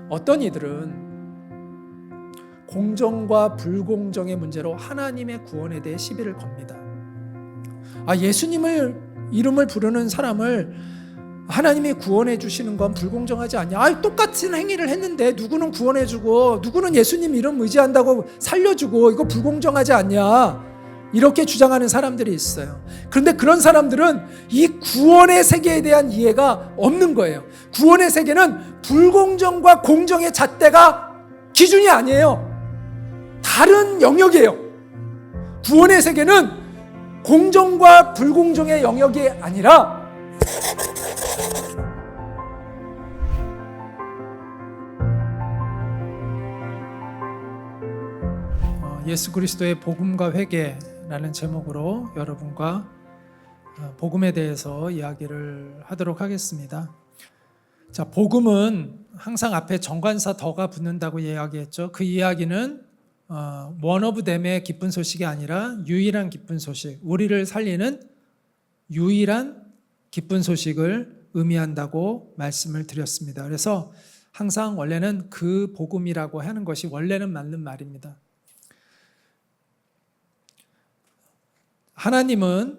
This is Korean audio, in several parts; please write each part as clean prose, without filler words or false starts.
어떤 이들은 공정과 불공정의 문제로 하나님의 구원에 대해 시비를 겁니다. 예수님을 이름을 부르는 사람을 하나님이 구원해 주시는 건 불공정하지 않냐? 똑같은 행위를 했는데 누구는 구원해 주고 누구는 예수님 이름 의지한다고 살려주고 이거 불공정하지 않냐? 이렇게 주장하는 사람들이 있어요. 그런데 그런 사람들은 이 구원의 세계에 대한 이해가 없는 거예요. 구원의 세계는 불공정과 공정의 잣대가 기준이 아니에요. 다른 영역이에요. 구원의 세계는 공정과 불공정의 영역이 아니라 예수 그리스도의 복음과 회개라는 제목으로 여러분과 복음에 대해서 이야기를 하도록 하겠습니다. 자, 복음은 항상 앞에 정관사 더가 붙는다고 이야기했죠. 그 이야기는 one of them의 기쁜 소식이 아니라 유일한 기쁜 소식, 우리를 살리는 유일한 기쁜 소식을 의미한다고 말씀을 드렸습니다. 그래서 항상 원래는 그 복음이라고 하는 것이 원래는 맞는 말입니다. 하나님은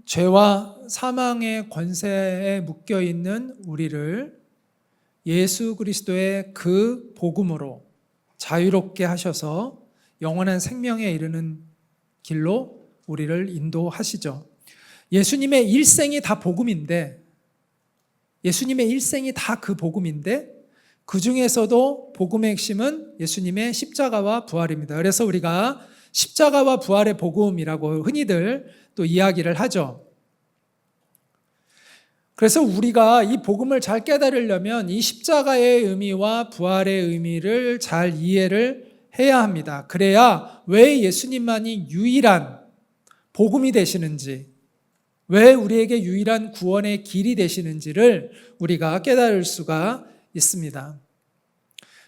죄와 사망의 권세에 묶여 있는 우리를 예수 그리스도의 그 복음으로 자유롭게 하셔서 영원한 생명에 이르는 길로 우리를 인도하시죠. 예수님의 일생이 다 복음인데, 예수님의 일생이 다 그 복음인데, 그 중에서도 복음의 핵심은 예수님의 십자가와 부활입니다. 그래서 우리가 십자가와 부활의 복음이라고 흔히들 또 이야기를 하죠. 그래서 우리가 이 복음을 잘 깨달으려면 이 십자가의 의미와 부활의 의미를 잘 이해를 해야 합니다. 그래야 왜 예수님만이 유일한 복음이 되시는지, 왜 우리에게 유일한 구원의 길이 되시는지를 우리가 깨달을 수가 있습니다.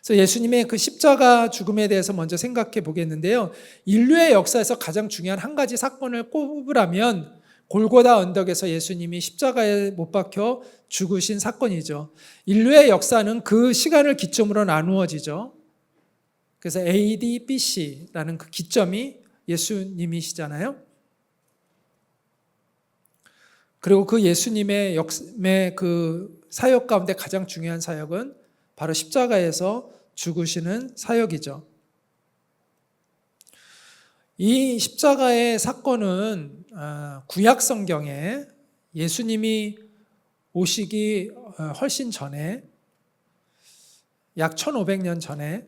그래서 예수님의 그 십자가 죽음에 대해서 먼저 생각해 보겠는데요. 인류의 역사에서 가장 중요한 한 가지 사건을 꼽으라면 골고다 언덕에서 예수님이 십자가에 못 박혀 죽으신 사건이죠. 인류의 역사는 그 시간을 기점으로 나누어지죠. 그래서 AD, BC라는 그 기점이 예수님이시잖아요. 그리고 그 예수님의 그 사역 가운데 가장 중요한 사역은 바로 십자가에서 죽으시는 사역이죠. 이 십자가의 사건은 구약 성경에 예수님이 오시기 훨씬 전에 약 1500년 전에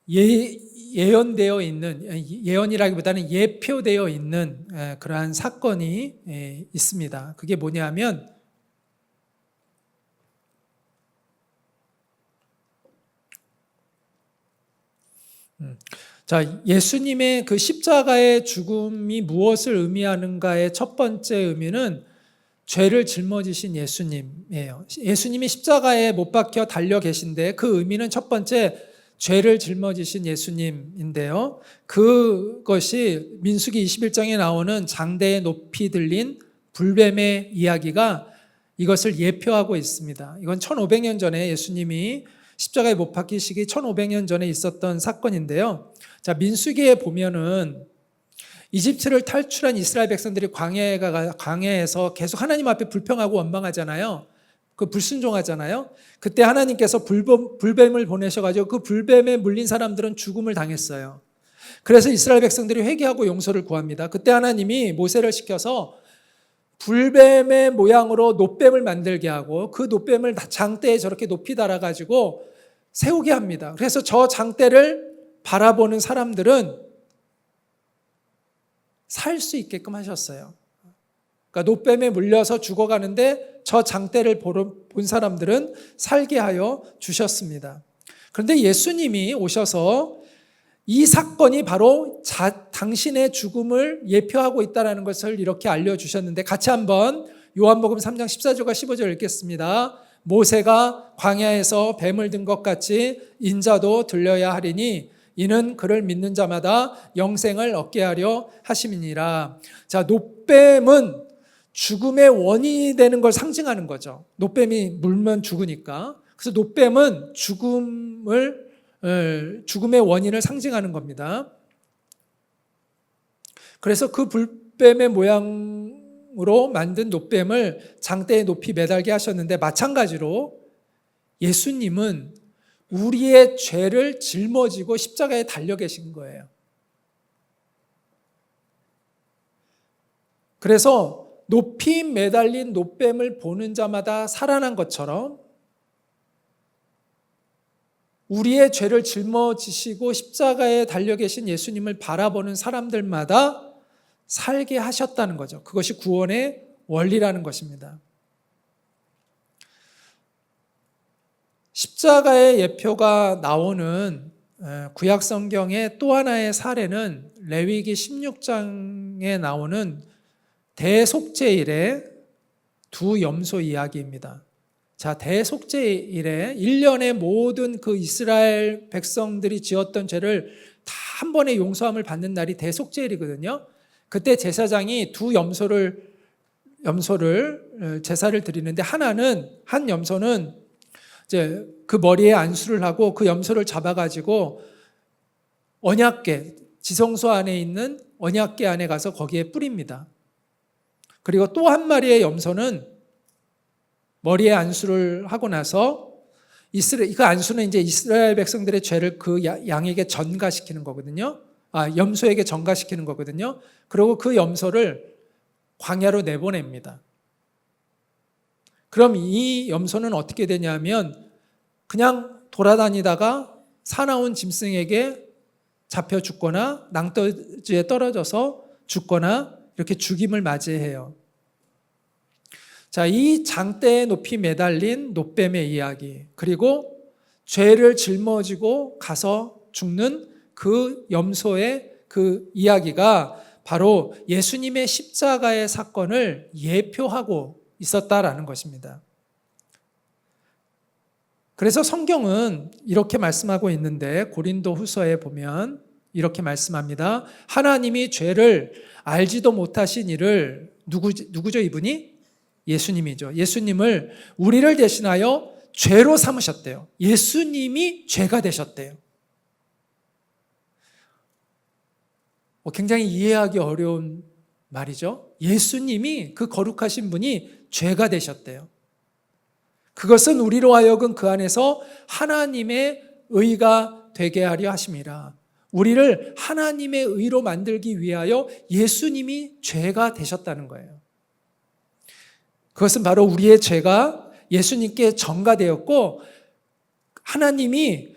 예언되어 있는, 예언이라기보다는 예표되어 있는 그러한 사건이 있습니다. 그게 뭐냐면 자, 예수님의 그 십자가의 죽음이 무엇을 의미하는가의 첫 번째 의미는 죄를 짊어지신 예수님이에요. 예수님이 십자가에 못 박혀 달려 계신데 그 의미는 첫 번째 죄를 짊어지신 예수님인데요. 그것이 민수기 21장에 나오는 장대에 높이 들린 불뱀의 이야기가 이것을 예표하고 있습니다. 이건 1500년 전에 예수님이 십자가에 못 박히시기 1500년 전에 있었던 사건인데요. 자, 민수기에 보면은 이집트를 탈출한 이스라엘 백성들이 광야에서 계속 하나님 앞에 불평하고 원망하잖아요. 그 불순종하잖아요. 그때 하나님께서 불뱀을 보내셔가지고 그 불뱀에 물린 사람들은 죽음을 당했어요. 그래서 이스라엘 백성들이 회개하고 용서를 구합니다. 그때 하나님이 모세를 시켜서 불뱀의 모양으로 놋뱀을 만들게 하고 그 놋뱀을 장대에 저렇게 높이 달아가지고 세우게 합니다. 그래서 저 장대를 바라보는 사람들은 살 수 있게끔 하셨어요. 그러니까 놋뱀에 물려서 죽어가는데 저 장대를 본 사람들은 살게 하여 주셨습니다. 그런데 예수님이 오셔서 이 사건이 바로 당신의 죽음을 예표하고 있다는 것을 이렇게 알려주셨는데 같이 한번 요한복음 3장 14절과 15절 읽겠습니다. 모세가 광야에서 뱀을 든 것 같이 인자도 들려야 하리니 이는 그를 믿는 자마다 영생을 얻게 하려 하심이니라. 자, 놋뱀은 죽음의 원인이 되는 걸 상징하는 거죠. 노뱀이 물면 죽으니까. 그래서 노뱀은 죽음의 원인을 상징하는 겁니다. 그래서 그 불뱀의 모양으로 만든 노뱀을 장대에 높이 매달게 하셨는데, 마찬가지로 예수님은 우리의 죄를 짊어지고 십자가에 달려 계신 거예요. 그래서 높이 매달린 노뱀을 보는 자마다 살아난 것처럼 우리의 죄를 짊어지시고 십자가에 달려 계신 예수님을 바라보는 사람들마다 살게 하셨다는 거죠. 그것이 구원의 원리라는 것입니다. 십자가의 예표가 나오는 구약 성경의 또 하나의 사례는 레위기 16장에 나오는 대속죄일의 두 염소 이야기입니다. 자, 대속죄일에 1년의 모든 그 이스라엘 백성들이 지었던 죄를 다 한 번에 용서함을 받는 날이 대속죄일이거든요. 그때 제사장이 두 염소를 제사를 드리는데, 한 염소는 이제 그 머리에 안수를 하고 그 염소를 잡아가지고 언약궤, 지성소 안에 있는 언약궤 안에 가서 거기에 뿌립니다. 그리고 또 한 마리의 염소는 머리에 안수를 하고 나서 그 안수는 이제 이스라엘 백성들의 죄를 그 양에게 전가시키는 거거든요. 염소에게 전가시키는 거거든요. 그리고 그 염소를 광야로 내보냅니다. 그럼 이 염소는 어떻게 되냐면 그냥 돌아다니다가 사나운 짐승에게 잡혀 죽거나 낭떠지에 떨어져서 죽거나 이렇게 죽임을 맞이해요. 자, 이 장대에 높이 매달린 노뱀의 이야기, 그리고 죄를 짊어지고 가서 죽는 그 염소의 그 이야기가 바로 예수님의 십자가의 사건을 예표하고 있었다라는 것입니다. 그래서 성경은 이렇게 말씀하고 있는데, 고린도 후서에 보면 이렇게 말씀합니다. 하나님이 죄를 알지도 못하신 이를 누구죠 이분이? 예수님이죠. 예수님을 우리를 대신하여 죄로 삼으셨대요. 예수님이 죄가 되셨대요. 굉장히 이해하기 어려운 말이죠. 예수님이, 그 거룩하신 분이 죄가 되셨대요. 그것은 우리로 하여금 그 안에서 하나님의 의가 되게 하려 하심이라. 우리를 하나님의 의로 만들기 위하여 예수님이 죄가 되셨다는 거예요. 그것은 바로 우리의 죄가 예수님께 전가되었고, 하나님이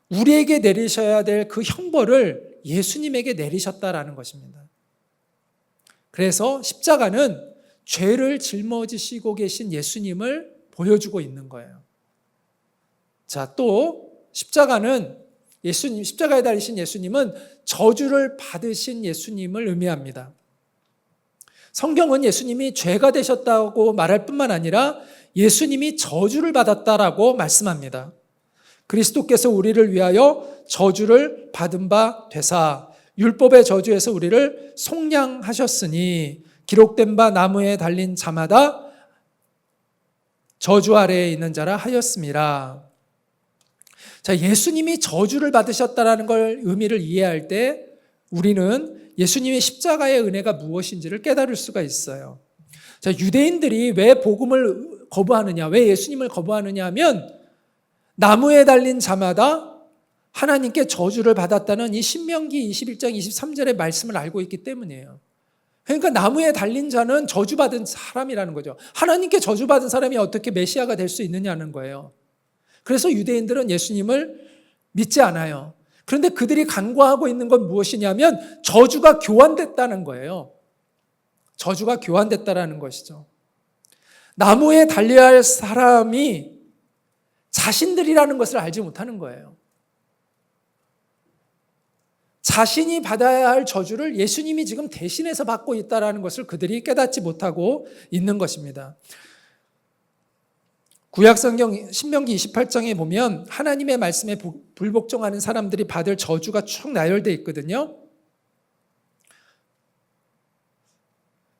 우리에게 내리셔야 될 그 형벌을 예수님에게 내리셨다라는 것입니다. 그래서 십자가는 죄를 짊어지시고 계신 예수님을 보여주고 있는 거예요. 자, 또 십자가에 달리신 예수님은 저주를 받으신 예수님을 의미합니다. 성경은 예수님이 죄가 되셨다고 말할 뿐만 아니라 예수님이 저주를 받았다라고 말씀합니다. 그리스도께서 우리를 위하여 저주를 받은 바 되사 율법의 저주에서 우리를 속량하셨으니 기록된 바 나무에 달린 자마다 저주 아래에 있는 자라 하였음이라. 자, 예수님이 저주를 받으셨다라는 걸 의미를 이해할 때 우리는 예수님의 십자가의 은혜가 무엇인지를 깨달을 수가 있어요. 자, 유대인들이 왜 복음을 거부하느냐, 왜 예수님을 거부하느냐 하면 나무에 달린 자마다 하나님께 저주를 받았다는 이 신명기 21장 23절의 말씀을 알고 있기 때문이에요. 그러니까 나무에 달린 자는 저주받은 사람이라는 거죠. 하나님께 저주받은 사람이 어떻게 메시아가 될 수 있느냐는 거예요. 그래서 유대인들은 예수님을 믿지 않아요. 그런데 그들이 간과하고 있는 건 무엇이냐면 저주가 교환됐다는 거예요. 저주가 교환됐다라는 것이죠. 나무에 달려야 할 사람이 자신들이라는 것을 알지 못하는 거예요. 자신이 받아야 할 저주를 예수님이 지금 대신해서 받고 있다는 것을 그들이 깨닫지 못하고 있는 것입니다. 구약성경 신명기 28장에 보면 하나님의 말씀에 불복종하는 사람들이 받을 저주가 쭉 나열되어 있거든요.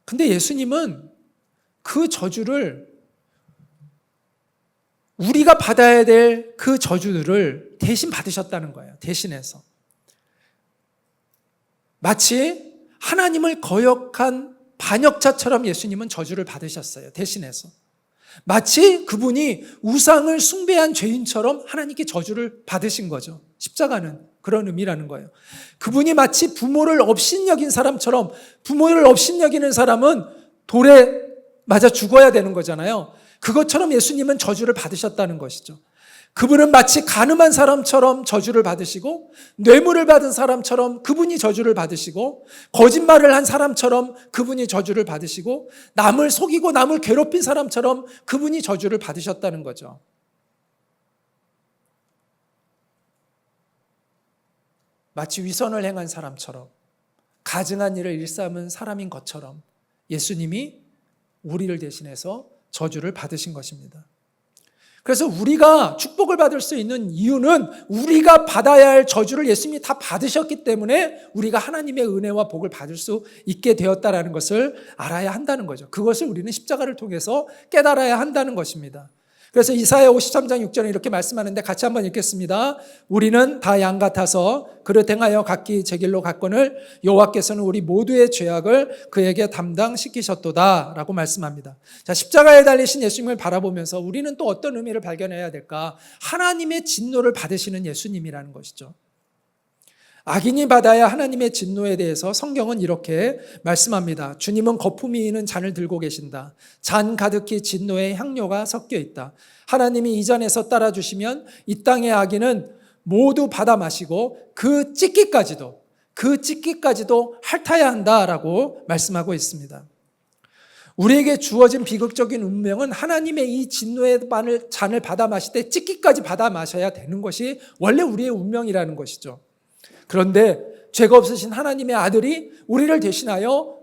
근데 예수님은 그 저주를, 우리가 받아야 될 그 저주들을 대신 받으셨다는 거예요. 대신해서. 마치 하나님을 거역한 반역자처럼 예수님은 저주를 받으셨어요. 대신해서. 마치 그분이 우상을 숭배한 죄인처럼 하나님께 저주를 받으신 거죠. 십자가는 그런 의미라는 거예요. 그분이 마치 부모를 업신여긴 사람처럼, 부모를 업신여기는 사람은 돌에 맞아 죽어야 되는 거잖아요. 그것처럼 예수님은 저주를 받으셨다는 것이죠. 그분은 마치 가늠한 사람처럼 저주를 받으시고, 뇌물을 받은 사람처럼 그분이 저주를 받으시고, 거짓말을 한 사람처럼 그분이 저주를 받으시고, 남을 속이고 남을 괴롭힌 사람처럼 그분이 저주를 받으셨다는 거죠. 마치 위선을 행한 사람처럼, 가증한 일을 일삼은 사람인 것처럼 예수님이 우리를 대신해서 저주를 받으신 것입니다. 그래서 우리가 축복을 받을 수 있는 이유는 우리가 받아야 할 저주를 예수님이 다 받으셨기 때문에 우리가 하나님의 은혜와 복을 받을 수 있게 되었다는 것을 알아야 한다는 거죠. 그것을 우리는 십자가를 통해서 깨달아야 한다는 것입니다. 그래서 이사야 53장 6절에 이렇게 말씀하는데 같이 한번 읽겠습니다. 우리는 다 양 같아서 그릇 행하여 각기 제 길로 갔거늘 여호와께서는 우리 모두의 죄악을 그에게 담당시키셨도다 라고 말씀합니다. 자, 십자가에 달리신 예수님을 바라보면서 우리는 또 어떤 의미를 발견해야 될까? 하나님의 진노를 받으시는 예수님이라는 것이죠. 악인이 받아야 하나님의 진노에 대해서 성경은 이렇게 말씀합니다. 주님은 거품이 있는 잔을 들고 계신다. 잔 가득히 진노의 향료가 섞여 있다. 하나님이 이 잔에서 따라주시면 이 땅의 악인은 모두 받아 마시고 그 찢기까지도 핥아야 한다라고 말씀하고 있습니다. 우리에게 주어진 비극적인 운명은 하나님의 이 진노의 잔을 받아 마실 때 찢기까지 받아 마셔야 되는 것이 원래 우리의 운명이라는 것이죠. 그런데 죄가 없으신 하나님의 아들이 우리를 대신하여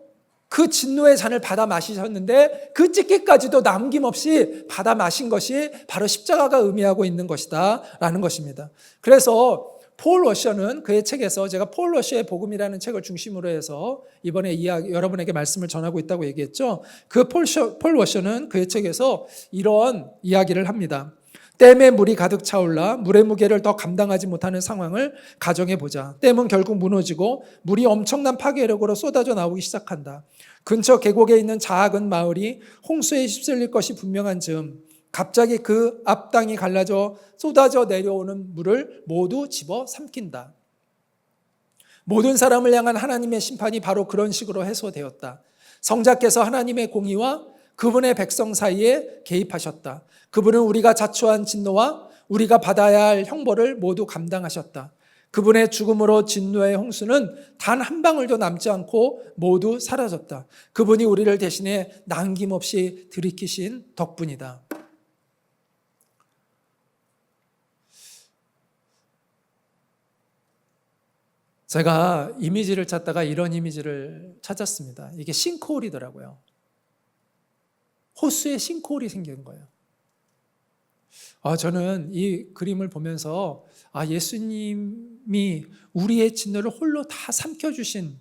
그 진노의 잔을 받아 마시셨는데 그 찢기까지도 남김없이 받아 마신 것이 바로 십자가가 의미하고 있는 것이다 라는 것입니다. 그래서 폴 워셔는 그의 책에서, 제가 폴 워셔의 복음이라는 책을 중심으로 해서 이번에 여러분에게 말씀을 전하고 있다고 얘기했죠. 그 폴 워셔는 그의 책에서 이런 이야기를 합니다. 댐에 물이 가득 차올라 물의 무게를 더 감당하지 못하는 상황을 가정해 보자. 댐은 결국 무너지고 물이 엄청난 파괴력으로 쏟아져 나오기 시작한다. 근처 계곡에 있는 작은 마을이 홍수에 휩쓸릴 것이 분명한 즈음 갑자기 그 앞땅이 갈라져 쏟아져 내려오는 물을 모두 집어 삼킨다. 모든 사람을 향한 하나님의 심판이 바로 그런 식으로 해소되었다. 성자께서 하나님의 공의와 그분의 백성 사이에 개입하셨다. 그분은 우리가 자초한 진노와 우리가 받아야 할 형벌을 모두 감당하셨다. 그분의 죽음으로 진노의 홍수는 단 한 방울도 남지 않고 모두 사라졌다. 그분이 우리를 대신해 남김없이 들이키신 덕분이다. 제가 이미지를 찾다가 이런 이미지를 찾았습니다. 이게 싱크홀이더라고요. 호수에 싱크홀이 생긴 거예요. 저는 이 그림을 보면서 예수님이 우리의 진노를 홀로 다 삼켜주신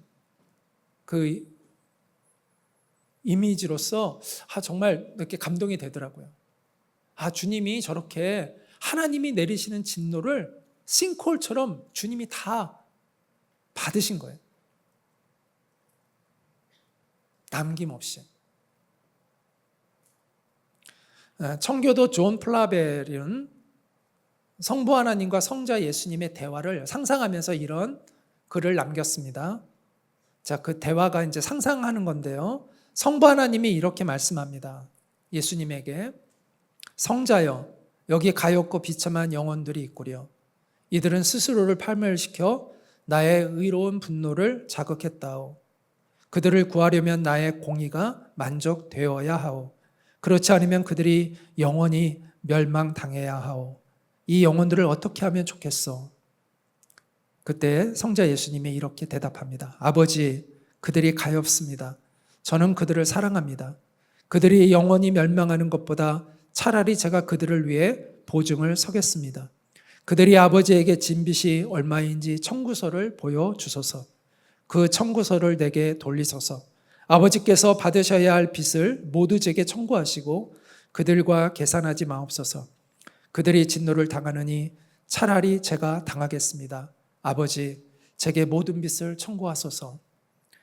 그 이미지로서 정말 이렇게 감동이 되더라고요. 주님이 저렇게 하나님이 내리시는 진노를 싱크홀처럼 주님이 다 받으신 거예요. 남김없이. 청교도 존 플라벨은 성부 하나님과 성자 예수님의 대화를 상상하면서 이런 글을 남겼습니다. 자, 그 대화가 이제 상상하는 건데요. 성부 하나님이 이렇게 말씀합니다. 예수님에게 성자여, 여기 가엾고 비참한 영혼들이 있구려. 이들은 스스로를 파멸시켜 나의 의로운 분노를 자극했다오. 그들을 구하려면 나의 공의가 만족되어야 하오. 그렇지 않으면 그들이 영원히 멸망당해야 하오. 이 영혼들을 어떻게 하면 좋겠어? 그때 성자 예수님이 이렇게 대답합니다. 아버지, 그들이 가엾습니다. 저는 그들을 사랑합니다. 그들이 영원히 멸망하는 것보다 차라리 제가 그들을 위해 보증을 서겠습니다. 그들이 아버지에게 진 빚이 얼마인지 청구서를 보여주소서. 그 청구서를 내게 돌리소서. 아버지께서 받으셔야 할 빚을 모두 제게 청구하시고 그들과 계산하지 마옵소서. 그들이 진노를 당하느니 차라리 제가 당하겠습니다. 아버지, 제게 모든 빚을 청구하소서.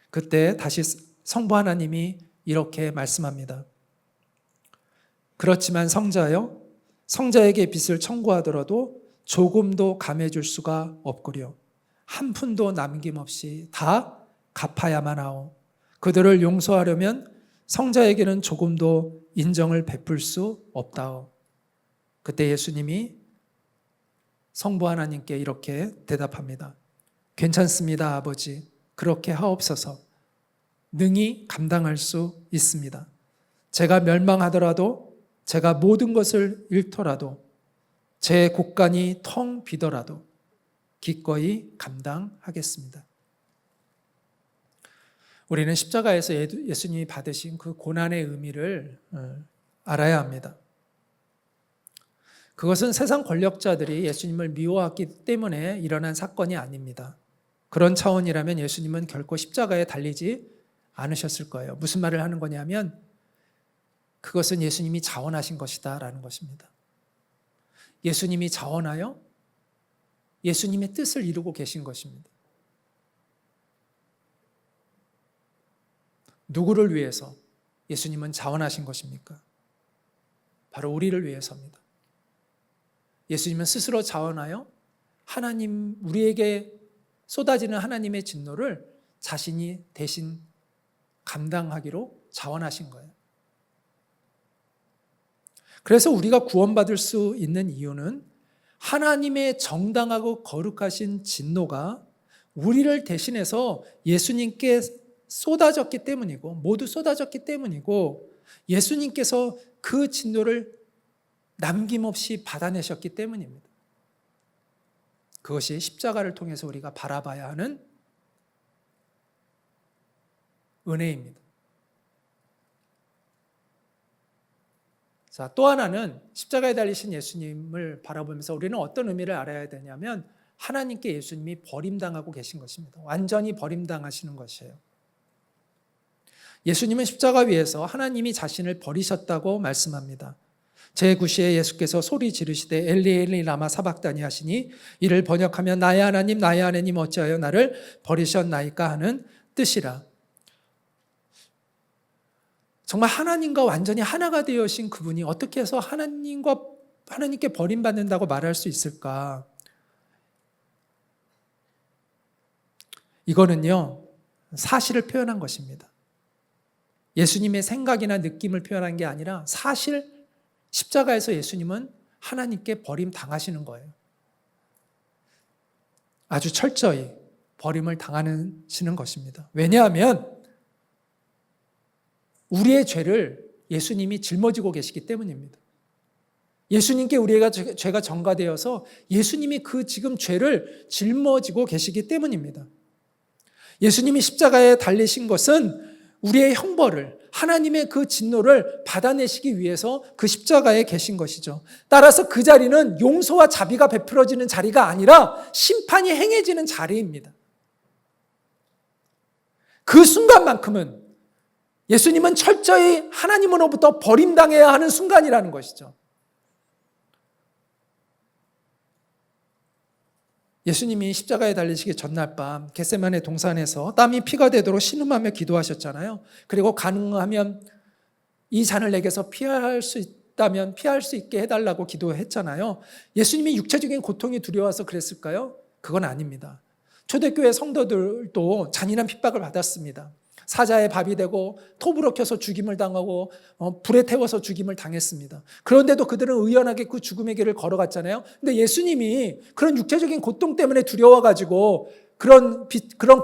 그때 다시 성부 하나님이 이렇게 말씀합니다. 그렇지만 성자여, 성자에게 빚을 청구하더라도 조금도 감해줄 수가 없구려. 한 푼도 남김없이 다 갚아야만 하오. 그들을 용서하려면 성자에게는 조금도 인정을 베풀 수 없다오. 그때 예수님이 성부 하나님께 이렇게 대답합니다. 괜찮습니다, 아버지. 그렇게 하옵소서. 능히 감당할 수 있습니다. 제가 멸망하더라도, 제가 모든 것을 잃더라도, 제 곳간이 텅 비더라도 기꺼이 감당하겠습니다. 우리는 십자가에서 예수님이 받으신 그 고난의 의미를 알아야 합니다. 그것은 세상 권력자들이 예수님을 미워했기 때문에 일어난 사건이 아닙니다. 그런 차원이라면 예수님은 결코 십자가에 달리지 않으셨을 거예요. 무슨 말을 하는 거냐면 그것은 예수님이 자원하신 것이다라는 것입니다. 예수님이 자원하여 예수님의 뜻을 이루고 계신 것입니다. 누구를 위해서 예수님은 자원하신 것입니까? 바로 우리를 위해서입니다. 예수님은 스스로 자원하여 하나님, 우리에게 쏟아지는 하나님의 진노를 자신이 대신 감당하기로 자원하신 거예요. 그래서 우리가 구원받을 수 있는 이유는 하나님의 정당하고 거룩하신 진노가 우리를 대신해서 예수님께 쏟아졌기 때문이고, 모두 쏟아졌기 때문이고, 예수님께서 그 진노를 남김없이 받아내셨기 때문입니다. 그것이 십자가를 통해서 우리가 바라봐야 하는 은혜입니다. 자, 또 하나는 십자가에 달리신 예수님을 바라보면서 우리는 어떤 의미를 알아야 되냐면 하나님께 예수님이 버림당하고 계신 것입니다. 완전히 버림당하시는 것이에요. 예수님은 십자가 위에서 하나님이 자신을 버리셨다고 말씀합니다. 제9시에 예수께서 소리 지르시되 엘리 엘리 라마 사박다니 하시니 이를 번역하면 나의 하나님 어찌하여 나를 버리셨나이까 하는 뜻이라. 정말 하나님과 완전히 하나가 되어신 그분이 어떻게 해서 하나님께 버림받는다고 말할 수 있을까? 이거는요, 사실을 표현한 것입니다. 예수님의 생각이나 느낌을 표현한 게 아니라 사실 십자가에서 예수님은 하나님께 버림당하시는 거예요. 아주 철저히 버림을 당하시는 것입니다. 왜냐하면 우리의 죄를 예수님이 짊어지고 계시기 때문입니다. 예수님께 우리가 죄가 전가되어서 예수님이 그 지금 죄를 짊어지고 계시기 때문입니다. 예수님이 십자가에 달리신 것은 우리의 형벌을, 하나님의 그 진노를 받아내시기 위해서 그 십자가에 계신 것이죠. 따라서 그 자리는 용서와 자비가 베풀어지는 자리가 아니라 심판이 행해지는 자리입니다. 그 순간만큼은 예수님은 철저히 하나님으로부터 버림당해야 하는 순간이라는 것이죠. 예수님이 십자가에 달리시기 전날 밤 겟세마네 동산에서 땀이 피가 되도록 신음하며 기도하셨잖아요. 그리고 가능하면 이 잔을 내게서 피할 수 있다면 피할 수 있게 해달라고 기도했잖아요. 예수님이 육체적인 고통이 두려워서 그랬을까요? 그건 아닙니다. 초대교회 성도들도 잔인한 핍박을 받았습니다. 사자의 밥이 되고 톱으로 켜서 죽임을 당하고 불에 태워서 죽임을 당했습니다. 그런데도 그들은 의연하게 그 죽음의 길을 걸어갔잖아요. 근데 예수님이 그런 육체적인 고통 때문에 두려워가지고 그런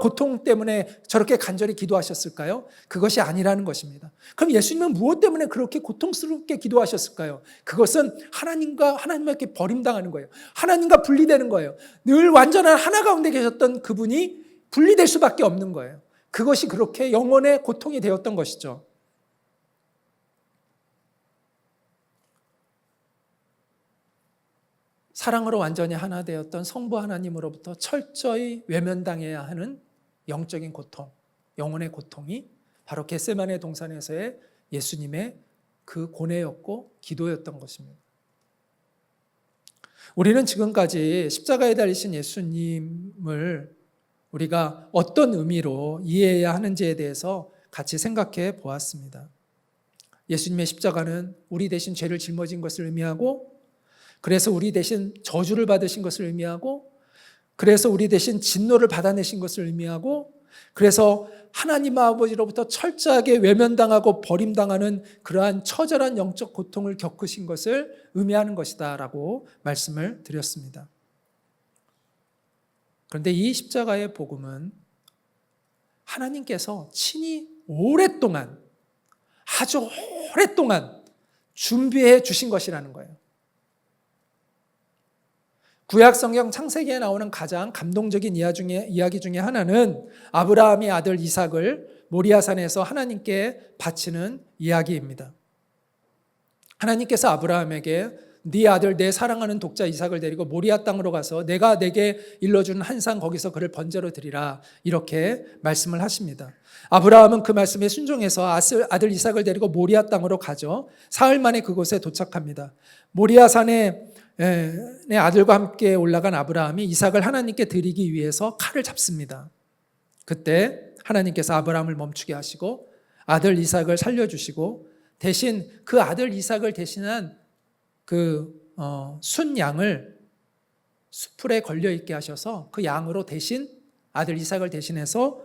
고통 때문에 저렇게 간절히 기도하셨을까요? 그것이 아니라는 것입니다. 그럼 예수님은 무엇 때문에 그렇게 고통스럽게 기도하셨을까요? 그것은 하나님께 버림당하는 거예요. 하나님과 분리되는 거예요. 늘 완전한 하나 가운데 계셨던 그분이 분리될 수밖에 없는 거예요. 그것이 그렇게 영혼의 고통이 되었던 것이죠. 사랑으로 완전히 하나 되었던 성부 하나님으로부터 철저히 외면당해야 하는 영적인 고통, 영혼의 고통이 바로 겟세마네 동산에서의 예수님의 그 고뇌였고 기도였던 것입니다. 우리는 지금까지 십자가에 달리신 예수님을 우리가 어떤 의미로 이해해야 하는지에 대해서 같이 생각해 보았습니다. 예수님의 십자가는 우리 대신 죄를 짊어진 것을 의미하고, 그래서 우리 대신 저주를 받으신 것을 의미하고, 그래서 우리 대신 진노를 받아내신 것을 의미하고, 그래서 하나님 아버지로부터 철저하게 외면당하고 버림당하는 그러한 처절한 영적 고통을 겪으신 것을 의미하는 것이다 라고 말씀을 드렸습니다. 그런데 이 십자가의 복음은 하나님께서 친히 오랫동안, 아주 오랫동안 준비해 주신 것이라는 거예요. 구약성경 창세기에 나오는 가장 감동적인 이야기 중에 하나는 아브라함이 아들 이삭을 모리아산에서 하나님께 바치는 이야기입니다. 하나님께서 아브라함에게 네 아들 내 사랑하는 독자 이삭을 데리고 모리아 땅으로 가서 내가 내게 일러준 한 상 거기서 그를 번제로 드리라, 이렇게 말씀을 하십니다. 아브라함은 그 말씀에 순종해서 아들 이삭을 데리고 모리아 땅으로 가죠. 사흘 만에 그곳에 도착합니다. 모리아 산에 내 아들과 함께 올라간 아브라함이 이삭을 하나님께 드리기 위해서 칼을 잡습니다. 그때 하나님께서 아브라함을 멈추게 하시고 아들 이삭을 살려주시고, 대신 그 아들 이삭을 대신한 순양을 수풀에 걸려있게 하셔서 그 양으로 대신 아들 이삭을 대신해서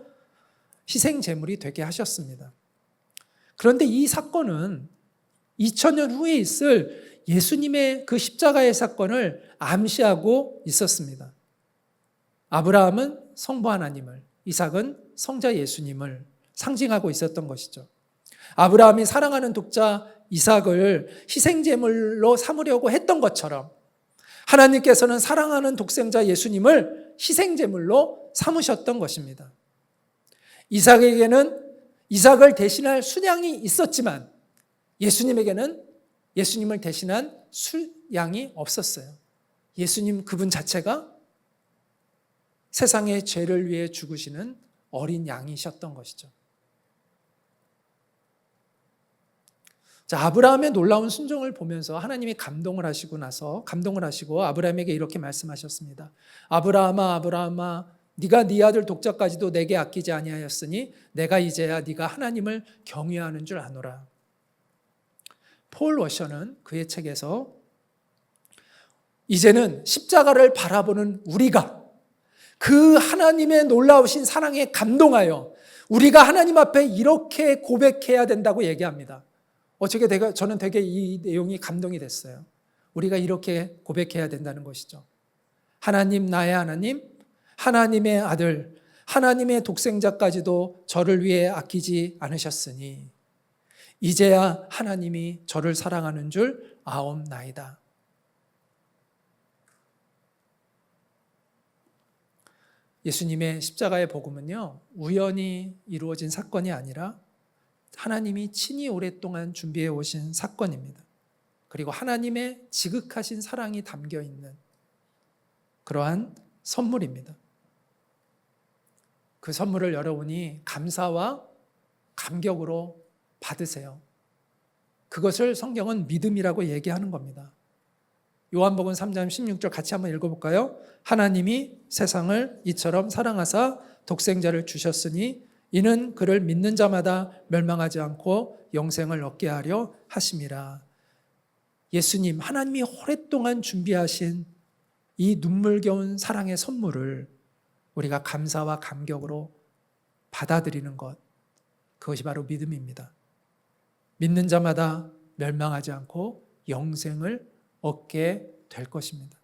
희생 제물이 되게 하셨습니다. 그런데 이 사건은 2000년 후에 있을 예수님의 그 십자가의 사건을 암시하고 있었습니다. 아브라함은 성부 하나님을, 이삭은 성자 예수님을 상징하고 있었던 것이죠. 아브라함이 사랑하는 독자 이삭을 희생제물로 삼으려고 했던 것처럼 하나님께서는 사랑하는 독생자 예수님을 희생제물로 삼으셨던 것입니다. 이삭에게는 이삭을 대신할 순양이 있었지만 예수님에게는 예수님을 대신한 순양이 없었어요. 예수님 그분 자체가 세상의 죄를 위해 죽으시는 어린 양이셨던 것이죠. 자, 아브라함의 놀라운 순종을 보면서 하나님이 감동을 하시고 아브라함에게 이렇게 말씀하셨습니다. 아브라함아, 아브라함아, 네가 네 아들 독자까지도 내게 아끼지 아니하였으니 내가 이제야 네가 하나님을 경외하는 줄 아노라. 폴 워셔는 그의 책에서 이제는 십자가를 바라보는 우리가 그 하나님의 놀라우신 사랑에 감동하여 우리가 하나님 앞에 이렇게 고백해야 된다고 얘기합니다. 저는 되게 이 내용이 감동이 됐어요. 우리가 이렇게 고백해야 된다는 것이죠. 하나님, 나의 하나님, 하나님의 아들, 하나님의 독생자까지도 저를 위해 아끼지 않으셨으니 이제야 하나님이 저를 사랑하는 줄 아옵나이다. 예수님의 십자가의 복음은요, 우연히 이루어진 사건이 아니라 하나님이 친히 오랫동안 준비해 오신 사건입니다. 그리고 하나님의 지극하신 사랑이 담겨 있는 그러한 선물입니다. 그 선물을 여러분이 감사와 감격으로 받으세요. 그것을 성경은 믿음이라고 얘기하는 겁니다. 요한복음 3장 16절 같이 한번 읽어볼까요? 하나님이 세상을 이처럼 사랑하사 독생자를 주셨으니 이는 그를 믿는 자마다 멸망하지 않고 영생을 얻게 하려 하심이라. 예수님, 하나님이 오랫동안 준비하신 이 눈물겨운 사랑의 선물을 우리가 감사와 감격으로 받아들이는 것, 그것이 바로 믿음입니다. 믿는 자마다 멸망하지 않고 영생을 얻게 될 것입니다.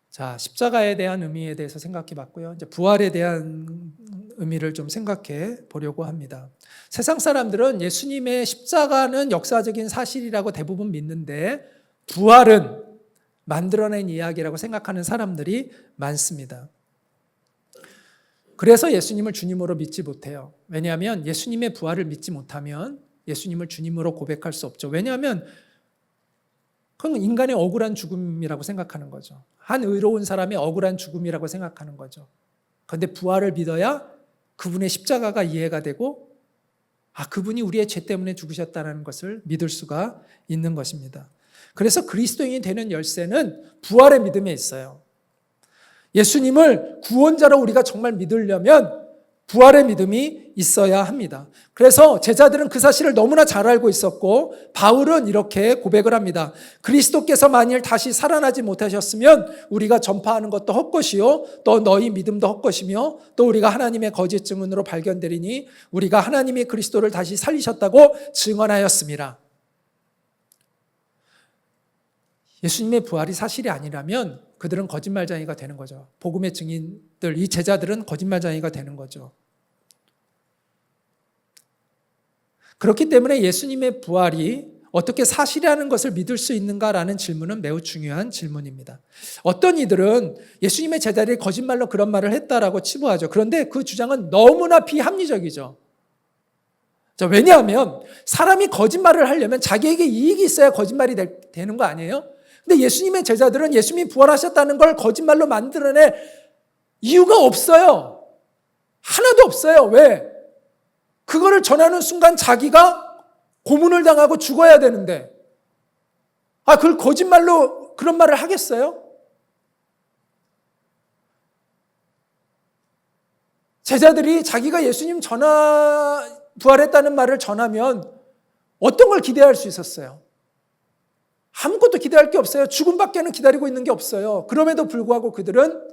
자, 십자가에 대한 의미에 대해서 생각해 봤고요. 이제 부활에 대한 의미를 좀 생각해 보려고 합니다. 세상 사람들은 예수님의 십자가는 역사적인 사실이라고 대부분 믿는데 부활은 만들어낸 이야기라고 생각하는 사람들이 많습니다. 그래서 예수님을 주님으로 믿지 못해요. 왜냐하면 예수님의 부활을 믿지 못하면 예수님을 주님으로 고백할 수 없죠. 왜냐하면 그건 인간의 억울한 죽음이라고 생각하는 거죠. 한 의로운 사람의 억울한 죽음이라고 생각하는 거죠. 그런데 부활을 믿어야 그분의 십자가가 이해가 되고 그분이 우리의 죄 때문에 죽으셨다는 것을 믿을 수가 있는 것입니다. 그래서 그리스도인이 되는 열쇠는 부활의 믿음에 있어요. 예수님을 구원자로 우리가 정말 믿으려면 부활의 믿음이 있어야 합니다. 그래서 제자들은 그 사실을 너무나 잘 알고 있었고 바울은 이렇게 고백을 합니다. 그리스도께서 만일 다시 살아나지 못하셨으면 우리가 전파하는 것도 헛것이요 또 너희 믿음도 헛것이며 또 우리가 하나님의 거짓 증언으로 발견되리니 우리가 하나님이 그리스도를 다시 살리셨다고 증언하였습니다. 예수님의 부활이 사실이 아니라면 그들은 거짓말쟁이가 되는 거죠. 복음의 증인들, 이 제자들은 거짓말쟁이가 되는 거죠. 그렇기 때문에 예수님의 부활이 어떻게 사실이라는 것을 믿을 수 있는가라는 질문은 매우 중요한 질문입니다. 어떤 이들은 예수님의 제자들이 거짓말로 그런 말을 했다라고 치부하죠. 그런데 그 주장은 너무나 비합리적이죠. 왜냐하면 사람이 거짓말을 하려면 자기에게 이익이 있어야 거짓말이 되는 거 아니에요? 근데 예수님의 제자들은 예수님이 부활하셨다는 걸 거짓말로 만들어낼 이유가 없어요. 하나도 없어요. 왜? 그거를 전하는 순간 자기가 고문을 당하고 죽어야 되는데 그걸 거짓말로 그런 말을 하겠어요? 제자들이 자기가 예수님 부활했다는 말을 전하면 어떤 걸 기대할 수 있었어요? 아무것도 기대할 게 없어요. 죽음밖에는 기다리고 있는 게 없어요. 그럼에도 불구하고 그들은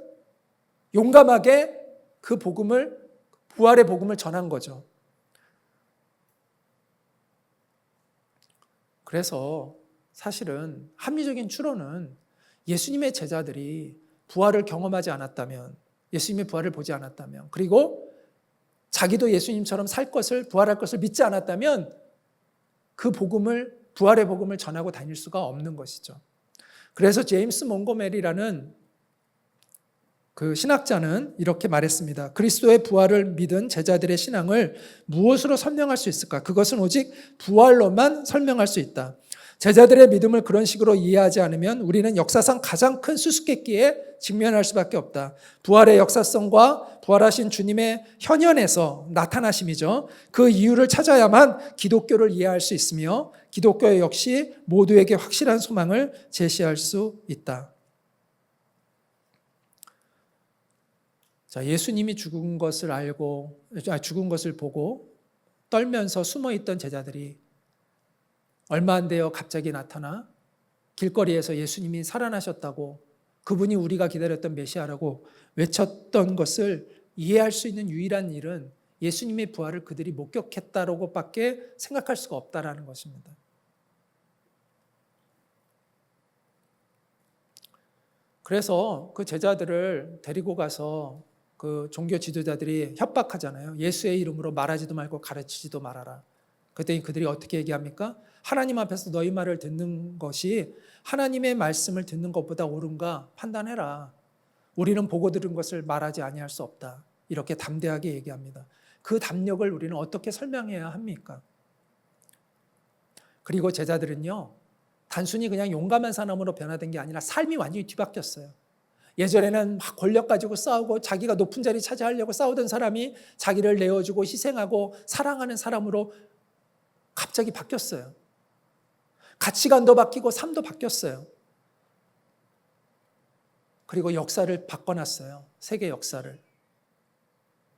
용감하게 그 복음을, 부활의 복음을 전한 거죠. 그래서 사실은 합리적인 추론은 예수님의 제자들이 부활을 경험하지 않았다면, 예수님의 부활을 보지 않았다면, 그리고 자기도 예수님처럼 살 것을, 부활할 것을 믿지 않았다면 그 복음을, 부활의 복음을 전하고 다닐 수가 없는 것이죠. 그래서 제임스 몽고메리라는 그 신학자는 이렇게 말했습니다. 그리스도의 부활을 믿은 제자들의 신앙을 무엇으로 설명할 수 있을까? 그것은 오직 부활로만 설명할 수 있다. 제자들의 믿음을 그런 식으로 이해하지 않으면 우리는 역사상 가장 큰 수수께끼에 직면할 수밖에 없다. 부활의 역사성과 부활하신 주님의 현현에서 나타나심이죠. 그 이유를 찾아야만 기독교를 이해할 수 있으며 기독교 역시 모두에게 확실한 소망을 제시할 수 있다. 자, 예수님이 죽은 것을 보고 떨면서 숨어있던 제자들이 얼마 안 되어 갑자기 나타나 길거리에서 예수님이 살아나셨다고, 그분이 우리가 기다렸던 메시아라고 외쳤던 것을 이해할 수 있는 유일한 일은 예수님의 부활을 그들이 목격했다라고밖에 생각할 수가 없다라는 것입니다. 그래서 그 제자들을 데리고 가서 그 종교 지도자들이 협박하잖아요. 예수의 이름으로 말하지도 말고 가르치지도 말아라. 그랬더니 그들이 어떻게 얘기합니까? 하나님 앞에서 너희 말을 듣는 것이 하나님의 말씀을 듣는 것보다 옳은가 판단해라. 우리는 보고 들은 것을 말하지 아니할 수 없다. 이렇게 담대하게 얘기합니다. 그 담력을 우리는 어떻게 설명해야 합니까? 그리고 제자들은요, 단순히 그냥 용감한 사람으로 변화된 게 아니라 삶이 완전히 뒤바뀌었어요. 예전에는 막 권력 가지고 싸우고 자기가 높은 자리 차지하려고 싸우던 사람이 자기를 내어주고 희생하고 사랑하는 사람으로 갑자기 바뀌었어요. 가치관도 바뀌고 삶도 바뀌었어요. 그리고 역사를 바꿔놨어요. 세계 역사를.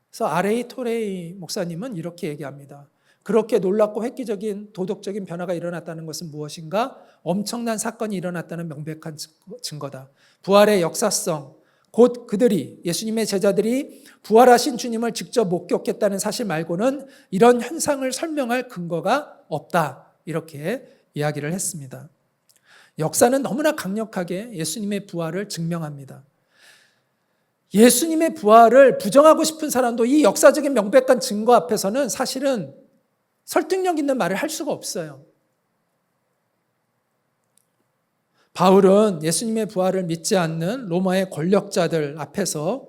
그래서 R.A. 토레이 목사님은 이렇게 얘기합니다. 그렇게 놀랍고 획기적인 도덕적인 변화가 일어났다는 것은 무엇인가? 엄청난 사건이 일어났다는 명백한 증거다. 부활의 역사성, 곧 그들이, 예수님의 제자들이 부활하신 주님을 직접 목격했다는 사실 말고는 이런 현상을 설명할 근거가 없다. 이렇게 이야기를 했습니다. 역사는 너무나 강력하게 예수님의 부활을 증명합니다. 예수님의 부활을 부정하고 싶은 사람도 이 역사적인 명백한 증거 앞에서는 사실은 설득력 있는 말을 할 수가 없어요. 바울은 예수님의 부활을 믿지 않는 로마의 권력자들 앞에서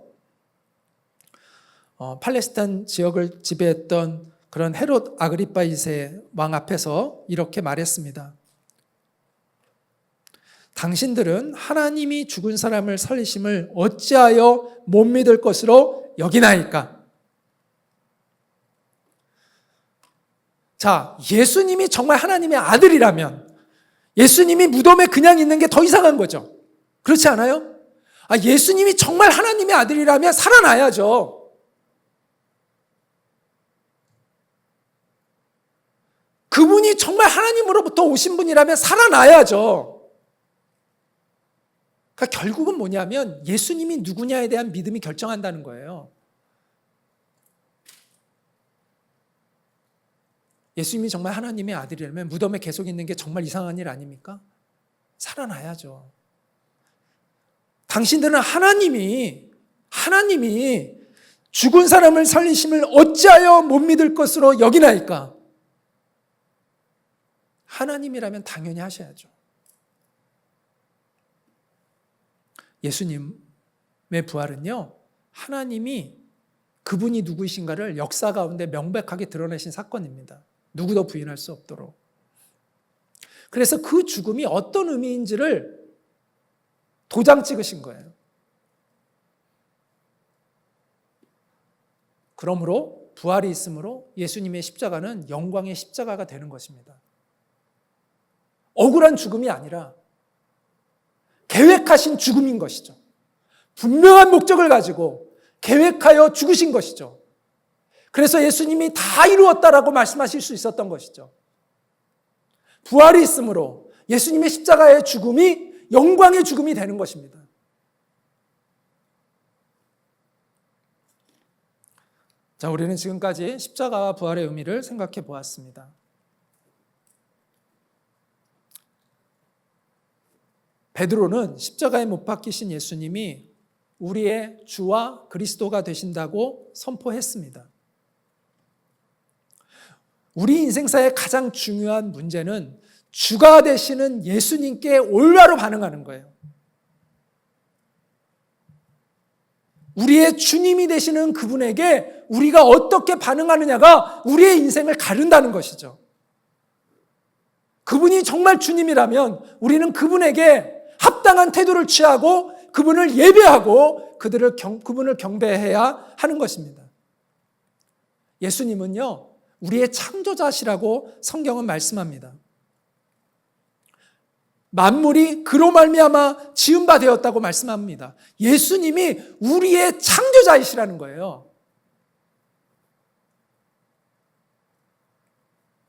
팔레스타인 지역을 지배했던 그런 헤롯 아그리파 2세 왕 앞에서 이렇게 말했습니다. 당신들은 하나님이 죽은 사람을 살리심을 어찌하여 못 믿을 것으로 여기나이까? 자, 예수님이 정말 하나님의 아들이라면 예수님이 무덤에 그냥 있는 게 더 이상한 거죠. 그렇지 않아요? 예수님이 정말 하나님의 아들이라면 살아나야죠. 그분이 정말 하나님으로부터 오신 분이라면 살아나야죠. 그러니까 결국은 뭐냐면 예수님이 누구냐에 대한 믿음이 결정한다는 거예요. 예수님이 정말 하나님의 아들이라면 무덤에 계속 있는 게 정말 이상한 일 아닙니까? 살아나야죠. 당신들은 하나님이 죽은 사람을 살리심을 어찌하여 못 믿을 것으로 여기나이까? 하나님이라면 당연히 하셔야죠. 예수님의 부활은요, 하나님이 그분이 누구이신가를 역사 가운데 명백하게 드러내신 사건입니다. 누구도 부인할 수 없도록. 그래서 그 죽음이 어떤 의미인지를 도장 찍으신 거예요. 그러므로 부활이 있으므로 예수님의 십자가는 영광의 십자가가 되는 것입니다. 억울한 죽음이 아니라 계획하신 죽음인 것이죠. 분명한 목적을 가지고 계획하여 죽으신 것이죠. 그래서 예수님이 다 이루었다라고 말씀하실 수 있었던 것이죠. 부활이 있으므로 예수님의 십자가의 죽음이 영광의 죽음이 되는 것입니다. 자, 우리는 지금까지 십자가와 부활의 의미를 생각해 보았습니다. 베드로는 십자가에 못 박히신 예수님이 우리의 주와 그리스도가 되신다고 선포했습니다. 우리 인생사의 가장 중요한 문제는 주가 되시는 예수님께 올바로 반응하는 거예요. 우리의 주님이 되시는 그분에게 우리가 어떻게 반응하느냐가 우리의 인생을 가른다는 것이죠. 그분이 정말 주님이라면 우리는 그분에게 합당한 태도를 취하고 그분을 예배하고 그분을 경배해야 하는 것입니다. 예수님은요, 우리의 창조자시라고 성경은 말씀합니다. 만물이 그로 말미암아 지은 바 되었다고 말씀합니다. 예수님이 우리의 창조자이시라는 거예요.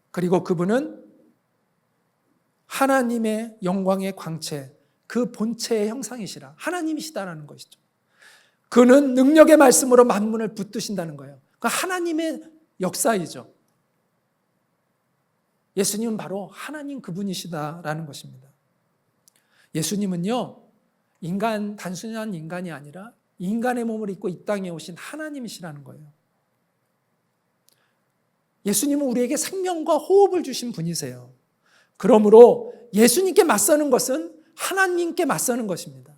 그리고 그분은 하나님의 영광의 광채, 그 본체의 형상이시라. 하나님이시다라는 것이죠. 그는 능력의 말씀으로 만물을 붙드신다는 거예요. 그 하나님의 역사이죠. 예수님은 바로 하나님 그분이시다라는 것입니다. 예수님은요, 단순한 인간이 아니라 인간의 몸을 입고 이 땅에 오신 하나님이시라는 거예요. 예수님은 우리에게 생명과 호흡을 주신 분이세요. 그러므로 예수님께 맞서는 것은 하나님께 맞서는 것입니다.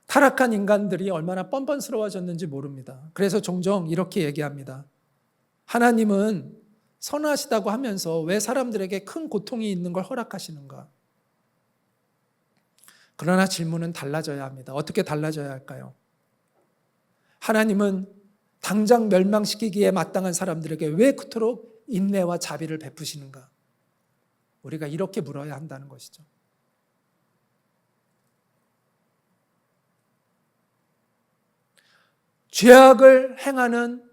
타락한 인간들이 얼마나 뻔뻔스러워졌는지 모릅니다. 그래서 종종 이렇게 얘기합니다. 하나님은 선하시다고 하면서 왜 사람들에게 큰 고통이 있는 걸 허락하시는가? 그러나 질문은 달라져야 합니다. 어떻게 달라져야 할까요? 하나님은 당장 멸망시키기에 마땅한 사람들에게 왜 그토록 인내와 자비를 베푸시는가? 우리가 이렇게 물어야 한다는 것이죠. 죄악을 행하는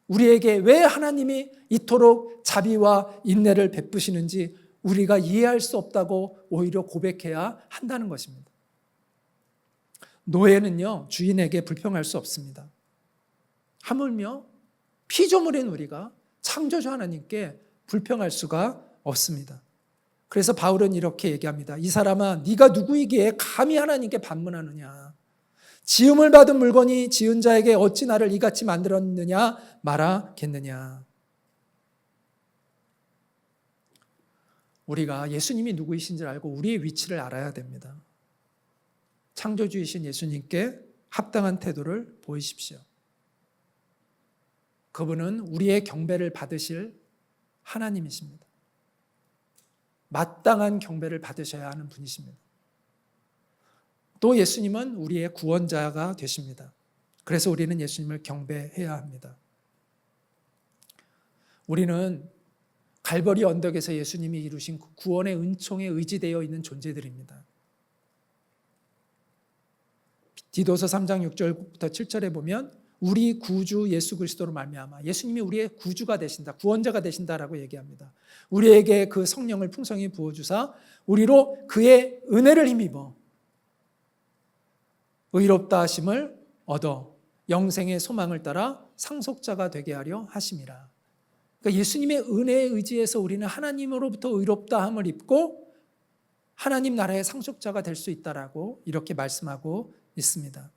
우리에게 왜 하나님이 이토록 자비와 인내를 베푸시는지 우리가 이해할 수 없다고 오히려 고백해야 한다는 것입니다. 노예는요, 주인에게 불평할 수 없습니다. 하물며 피조물인 우리가 창조주 하나님께 불평할 수가 없습니다. 그래서 바울은 이렇게 얘기합니다. 이 사람아, 네가 누구이기에 감히 하나님께 반문하느냐? 지음을 받은 물건이 지은 자에게 어찌 나를 이같이 만들었느냐 말하겠느냐? 우리가 예수님이 누구이신지 알고 우리의 위치를 알아야 됩니다. 창조주이신 예수님께 합당한 태도를 보이십시오. 그분은 우리의 경배를 받으실 하나님이십니다. 마땅한 경배를 받으셔야 하는 분이십니다. 또 예수님은 우리의 구원자가 되십니다. 그래서 우리는 예수님을 경배해야 합니다. 우리는 갈보리 언덕에서 예수님이 이루신 구원의 은총에 의지되어 있는 존재들입니다. 디도서 3장 6절부터 7절에 보면 우리 구주 예수 그리스도로 말미암아 예수님이 우리의 구주가 되신다, 구원자가 되신다라고 얘기합니다. 우리에게 그 성령을 풍성히 부어주사 우리로 그의 은혜를 힘입어 의롭다 하심을 얻어 영생의 소망을 따라 상속자가 되게 하려 하심이라. 그러니까 예수님의 은혜에 의지해서 우리는 하나님으로부터 의롭다함을 입고 하나님 나라의 상속자가 될 수 있다라고 이렇게 말씀하고 있습니다.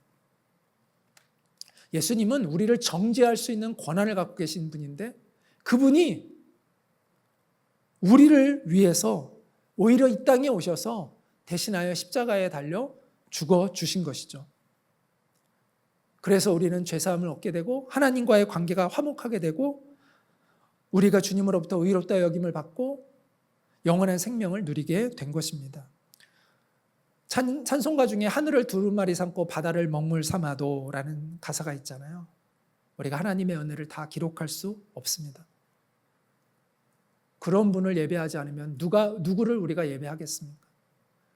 예수님은 우리를 정죄할 수 있는 권한을 갖고 계신 분인데 그분이 우리를 위해서 오히려 이 땅에 오셔서 대신하여 십자가에 달려 죽어 주신 것이죠. 그래서 우리는 죄사함을 얻게 되고 하나님과의 관계가 화목하게 되고 우리가 주님으로부터 의롭다 여김을 받고 영원한 생명을 누리게 된 것입니다. 찬송가 중에 하늘을 두루마리 삼고 바다를 먹물 삼아도라는 가사가 있잖아요. 우리가 하나님의 은혜를 다 기록할 수 없습니다. 그런 분을 예배하지 않으면 누구를 우리가 예배하겠습니까?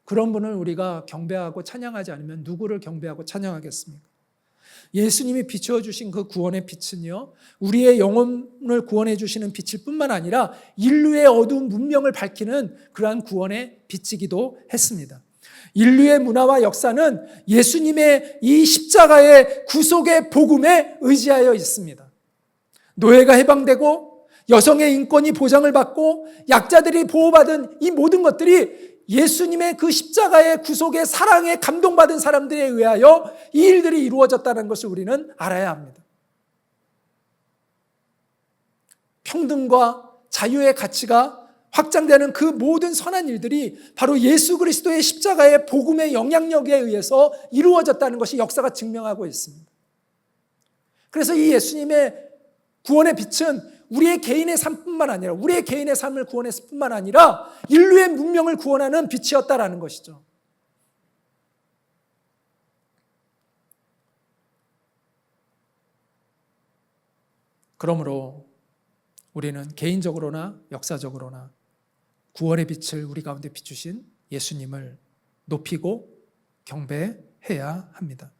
그런 분을 우리가 경배하고 찬양하지 않으면 누구를 경배하고 찬양하겠습니까? 예수님이 비추어 주신 그 구원의 빛은요, 우리의 영혼을 구원해 주시는 빛일 뿐만 아니라 인류의 어두운 문명을 밝히는 그러한 구원의 빛이기도 했습니다. 인류의 문화와 역사는 예수님의 이 십자가의 구속의 복음에 의지하여 있습니다. 노예가 해방되고 여성의 인권이 보장을 받고 약자들이 보호받은 이 모든 것들이 예수님의 그 십자가의 구속의 사랑에 감동받은 사람들에 의하여 이 일들이 이루어졌다는 것을 우리는 알아야 합니다. 평등과 자유의 가치가 확장되는 그 모든 선한 일들이 바로 예수 그리스도의 십자가의 복음의 영향력에 의해서 이루어졌다는 것이 역사가 증명하고 있습니다. 그래서 이 예수님의 구원의 빛은 우리의 개인의 삶뿐만 아니라 우리의 개인의 삶을 구원했을 뿐만 아니라 인류의 문명을 구원하는 빛이었다라는 것이죠. 그러므로 우리는 개인적으로나 역사적으로나 구원의 빛을 우리 가운데 비추신 예수님을 높이고 경배해야 합니다.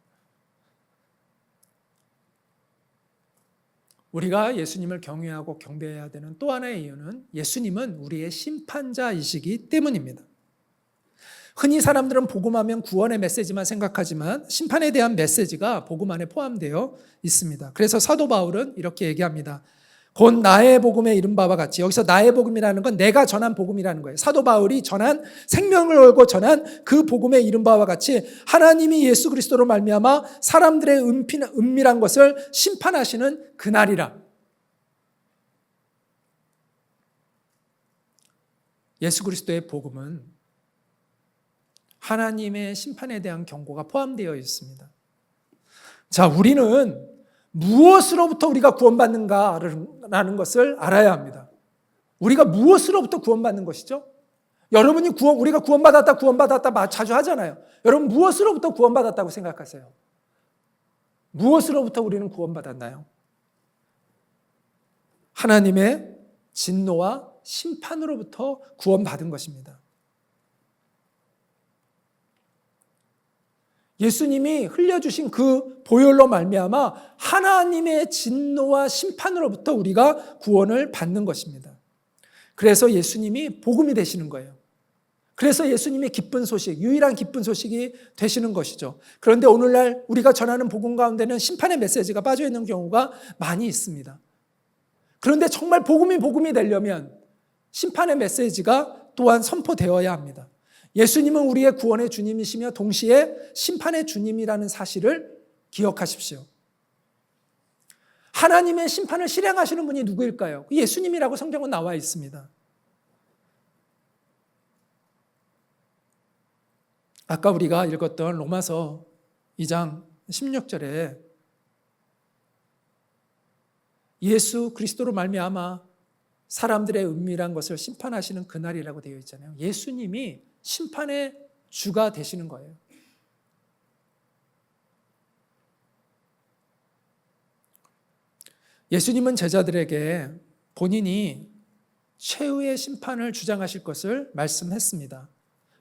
우리가 예수님을 경외하고 경배해야 되는 또 하나의 이유는 예수님은 우리의 심판자이시기 때문입니다. 흔히 사람들은 복음하면 구원의 메시지만 생각하지만 심판에 대한 메시지가 복음 안에 포함되어 있습니다. 그래서 사도 바울은 이렇게 얘기합니다. 곧 나의 복음에 이른 바와 같이, 여기서 나의 복음이라는 건 내가 전한 복음이라는 거예요. 사도 바울이 전한, 생명을 걸고 전한 그 복음에 이른 바와 같이 하나님이 예수 그리스도로 말미암아 사람들의 은밀한 것을 심판하시는 그날이라. 예수 그리스도의 복음은 하나님의 심판에 대한 경고가 포함되어 있습니다. 자, 우리는 무엇으로부터 우리가 구원받는가라는 것을 알아야 합니다. 우리가 무엇으로부터 구원받는 것이죠? 여러분이 우리가 구원받았다 자주 하잖아요. 여러분 무엇으로부터 구원받았다고 생각하세요? 무엇으로부터 우리는 구원받았나요? 하나님의 진노와 심판으로부터 구원받은 것입니다. 예수님이 흘려주신 그 보혈로 말미암아 하나님의 진노와 심판으로부터 우리가 구원을 받는 것입니다. 그래서 예수님이 복음이 되시는 거예요. 그래서 예수님이 기쁜 소식, 유일한 기쁜 소식이 되시는 것이죠. 그런데 오늘날 우리가 전하는 복음 가운데는 심판의 메시지가 빠져 있는 경우가 많이 있습니다. 그런데 정말 복음이 되려면 심판의 메시지가 또한 선포되어야 합니다. 예수님은 우리의 구원의 주님이시며 동시에 심판의 주님이라는 사실을 기억하십시오. 하나님의 심판을 실행하시는 분이 누구일까요? 예수님이라고 성경은 나와 있습니다. 아까 우리가 읽었던 로마서 2장 16절에 예수 그리스도로 말미암아 사람들의 은밀한 것을 심판하시는 그날이라고 되어 있잖아요. 예수님이 심판의 주가 되시는 거예요. 예수님은 제자들에게 본인이 최후의 심판을 주장하실 것을 말씀했습니다.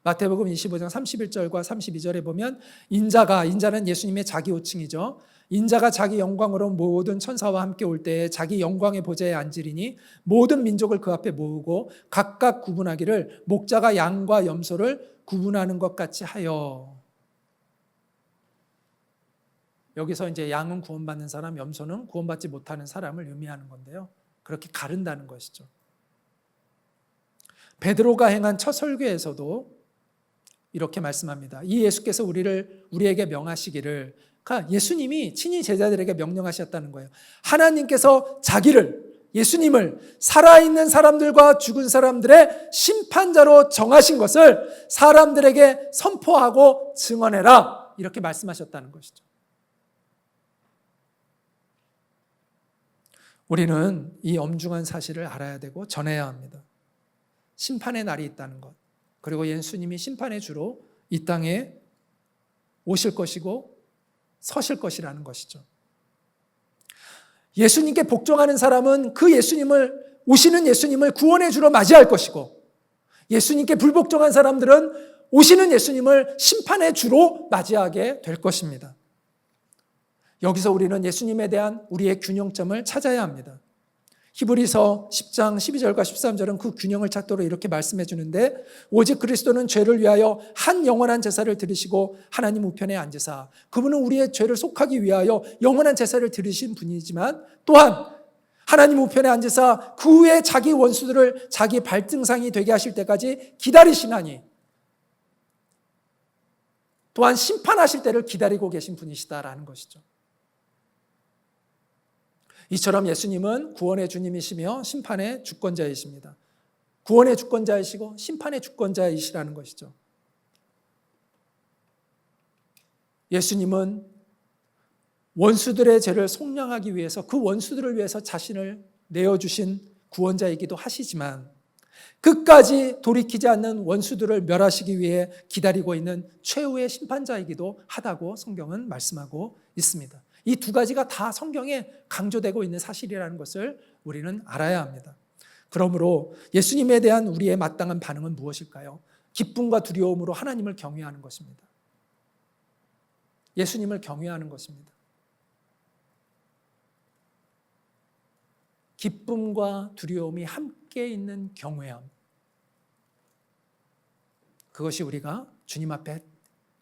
마태복음 25장 31절과 32절에 보면 인자는 예수님의 자기 호칭이죠. 인자가 자기 영광으로 모든 천사와 함께 올 때에 자기 영광의 보좌에 앉으리니 모든 민족을 그 앞에 모으고 각각 구분하기를 목자가 양과 염소를 구분하는 것 같이 하여. 여기서 이제 양은 구원받는 사람, 염소는 구원받지 못하는 사람을 의미하는 건데요. 그렇게 가른다는 것이죠. 베드로가 행한 첫 설교에서도 이렇게 말씀합니다. 이 예수께서 우리에게 명하시기를, 그러니까 예수님이 친히 제자들에게 명령하셨다는 거예요. 하나님께서 예수님을 살아있는 사람들과 죽은 사람들의 심판자로 정하신 것을 사람들에게 선포하고 증언해라. 이렇게 말씀하셨다는 것이죠. 우리는 이 엄중한 사실을 알아야 되고 전해야 합니다. 심판의 날이 있다는 것, 그리고 예수님이 심판의 주로 이 땅에 오실 것이고 서실 것이라는 것이죠. 예수님께 복종하는 사람은 오시는 예수님을 구원의 주로 맞이할 것이고, 예수님께 불복종한 사람들은 오시는 예수님을 심판의 주로 맞이하게 될 것입니다. 여기서 우리는 예수님에 대한 우리의 균형점을 찾아야 합니다. 히브리서 10장 12절과 13절은 그 균형을 찾도록 이렇게 말씀해 주는데, 오직 그리스도는 죄를 위하여 한 영원한 제사를 드리시고 하나님 우편에 앉으사, 그분은 우리의 죄를 속하기 위하여 영원한 제사를 드리신 분이지만 또한 하나님 우편에 앉으사 그 후에 자기 원수들을 자기 발등상이 되게 하실 때까지 기다리시나니, 또한 심판하실 때를 기다리고 계신 분이시다라는 것이죠. 이처럼 예수님은 구원의 주님이시며 심판의 주권자이십니다. 구원의 주권자이시고 심판의 주권자이시라는 것이죠. 예수님은 원수들의 죄를 속량하기 위해서, 그 원수들을 위해서 자신을 내어주신 구원자이기도 하시지만, 끝까지 돌이키지 않는 원수들을 멸하시기 위해 기다리고 있는 최후의 심판자이기도 하다고 성경은 말씀하고 있습니다. 이 두 가지가 다 성경에 강조되고 있는 사실이라는 것을 우리는 알아야 합니다. 그러므로 예수님에 대한 우리의 마땅한 반응은 무엇일까요? 기쁨과 두려움으로 하나님을 경외하는 것입니다. 예수님을 경외하는 것입니다. 기쁨과 두려움이 함께 있는 경외함. 그것이 우리가 주님 앞에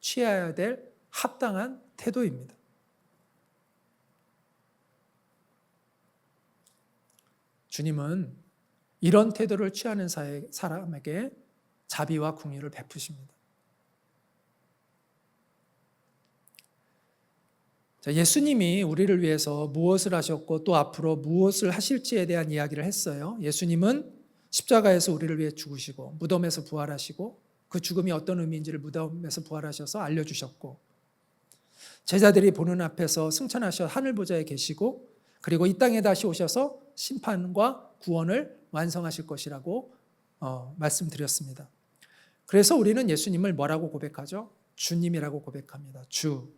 취해야 될 합당한 태도입니다. 주님은 이런 태도를 취하는 사람에게 자비와 긍휼을 베푸십니다. 예수님이 우리를 위해서 무엇을 하셨고 또 앞으로 무엇을 하실지에 대한 이야기를 했어요. 예수님은 십자가에서 우리를 위해 죽으시고 무덤에서 부활하시고, 그 죽음이 어떤 의미인지를 무덤에서 부활하셔서 알려주셨고, 제자들이 보는 앞에서 승천하셔 하늘 보좌에 계시고, 그리고 이 땅에 다시 오셔서 심판과 구원을 완성하실 것이라고 말씀드렸습니다. 그래서 우리는 예수님을 뭐라고 고백하죠? 주님이라고 고백합니다. 주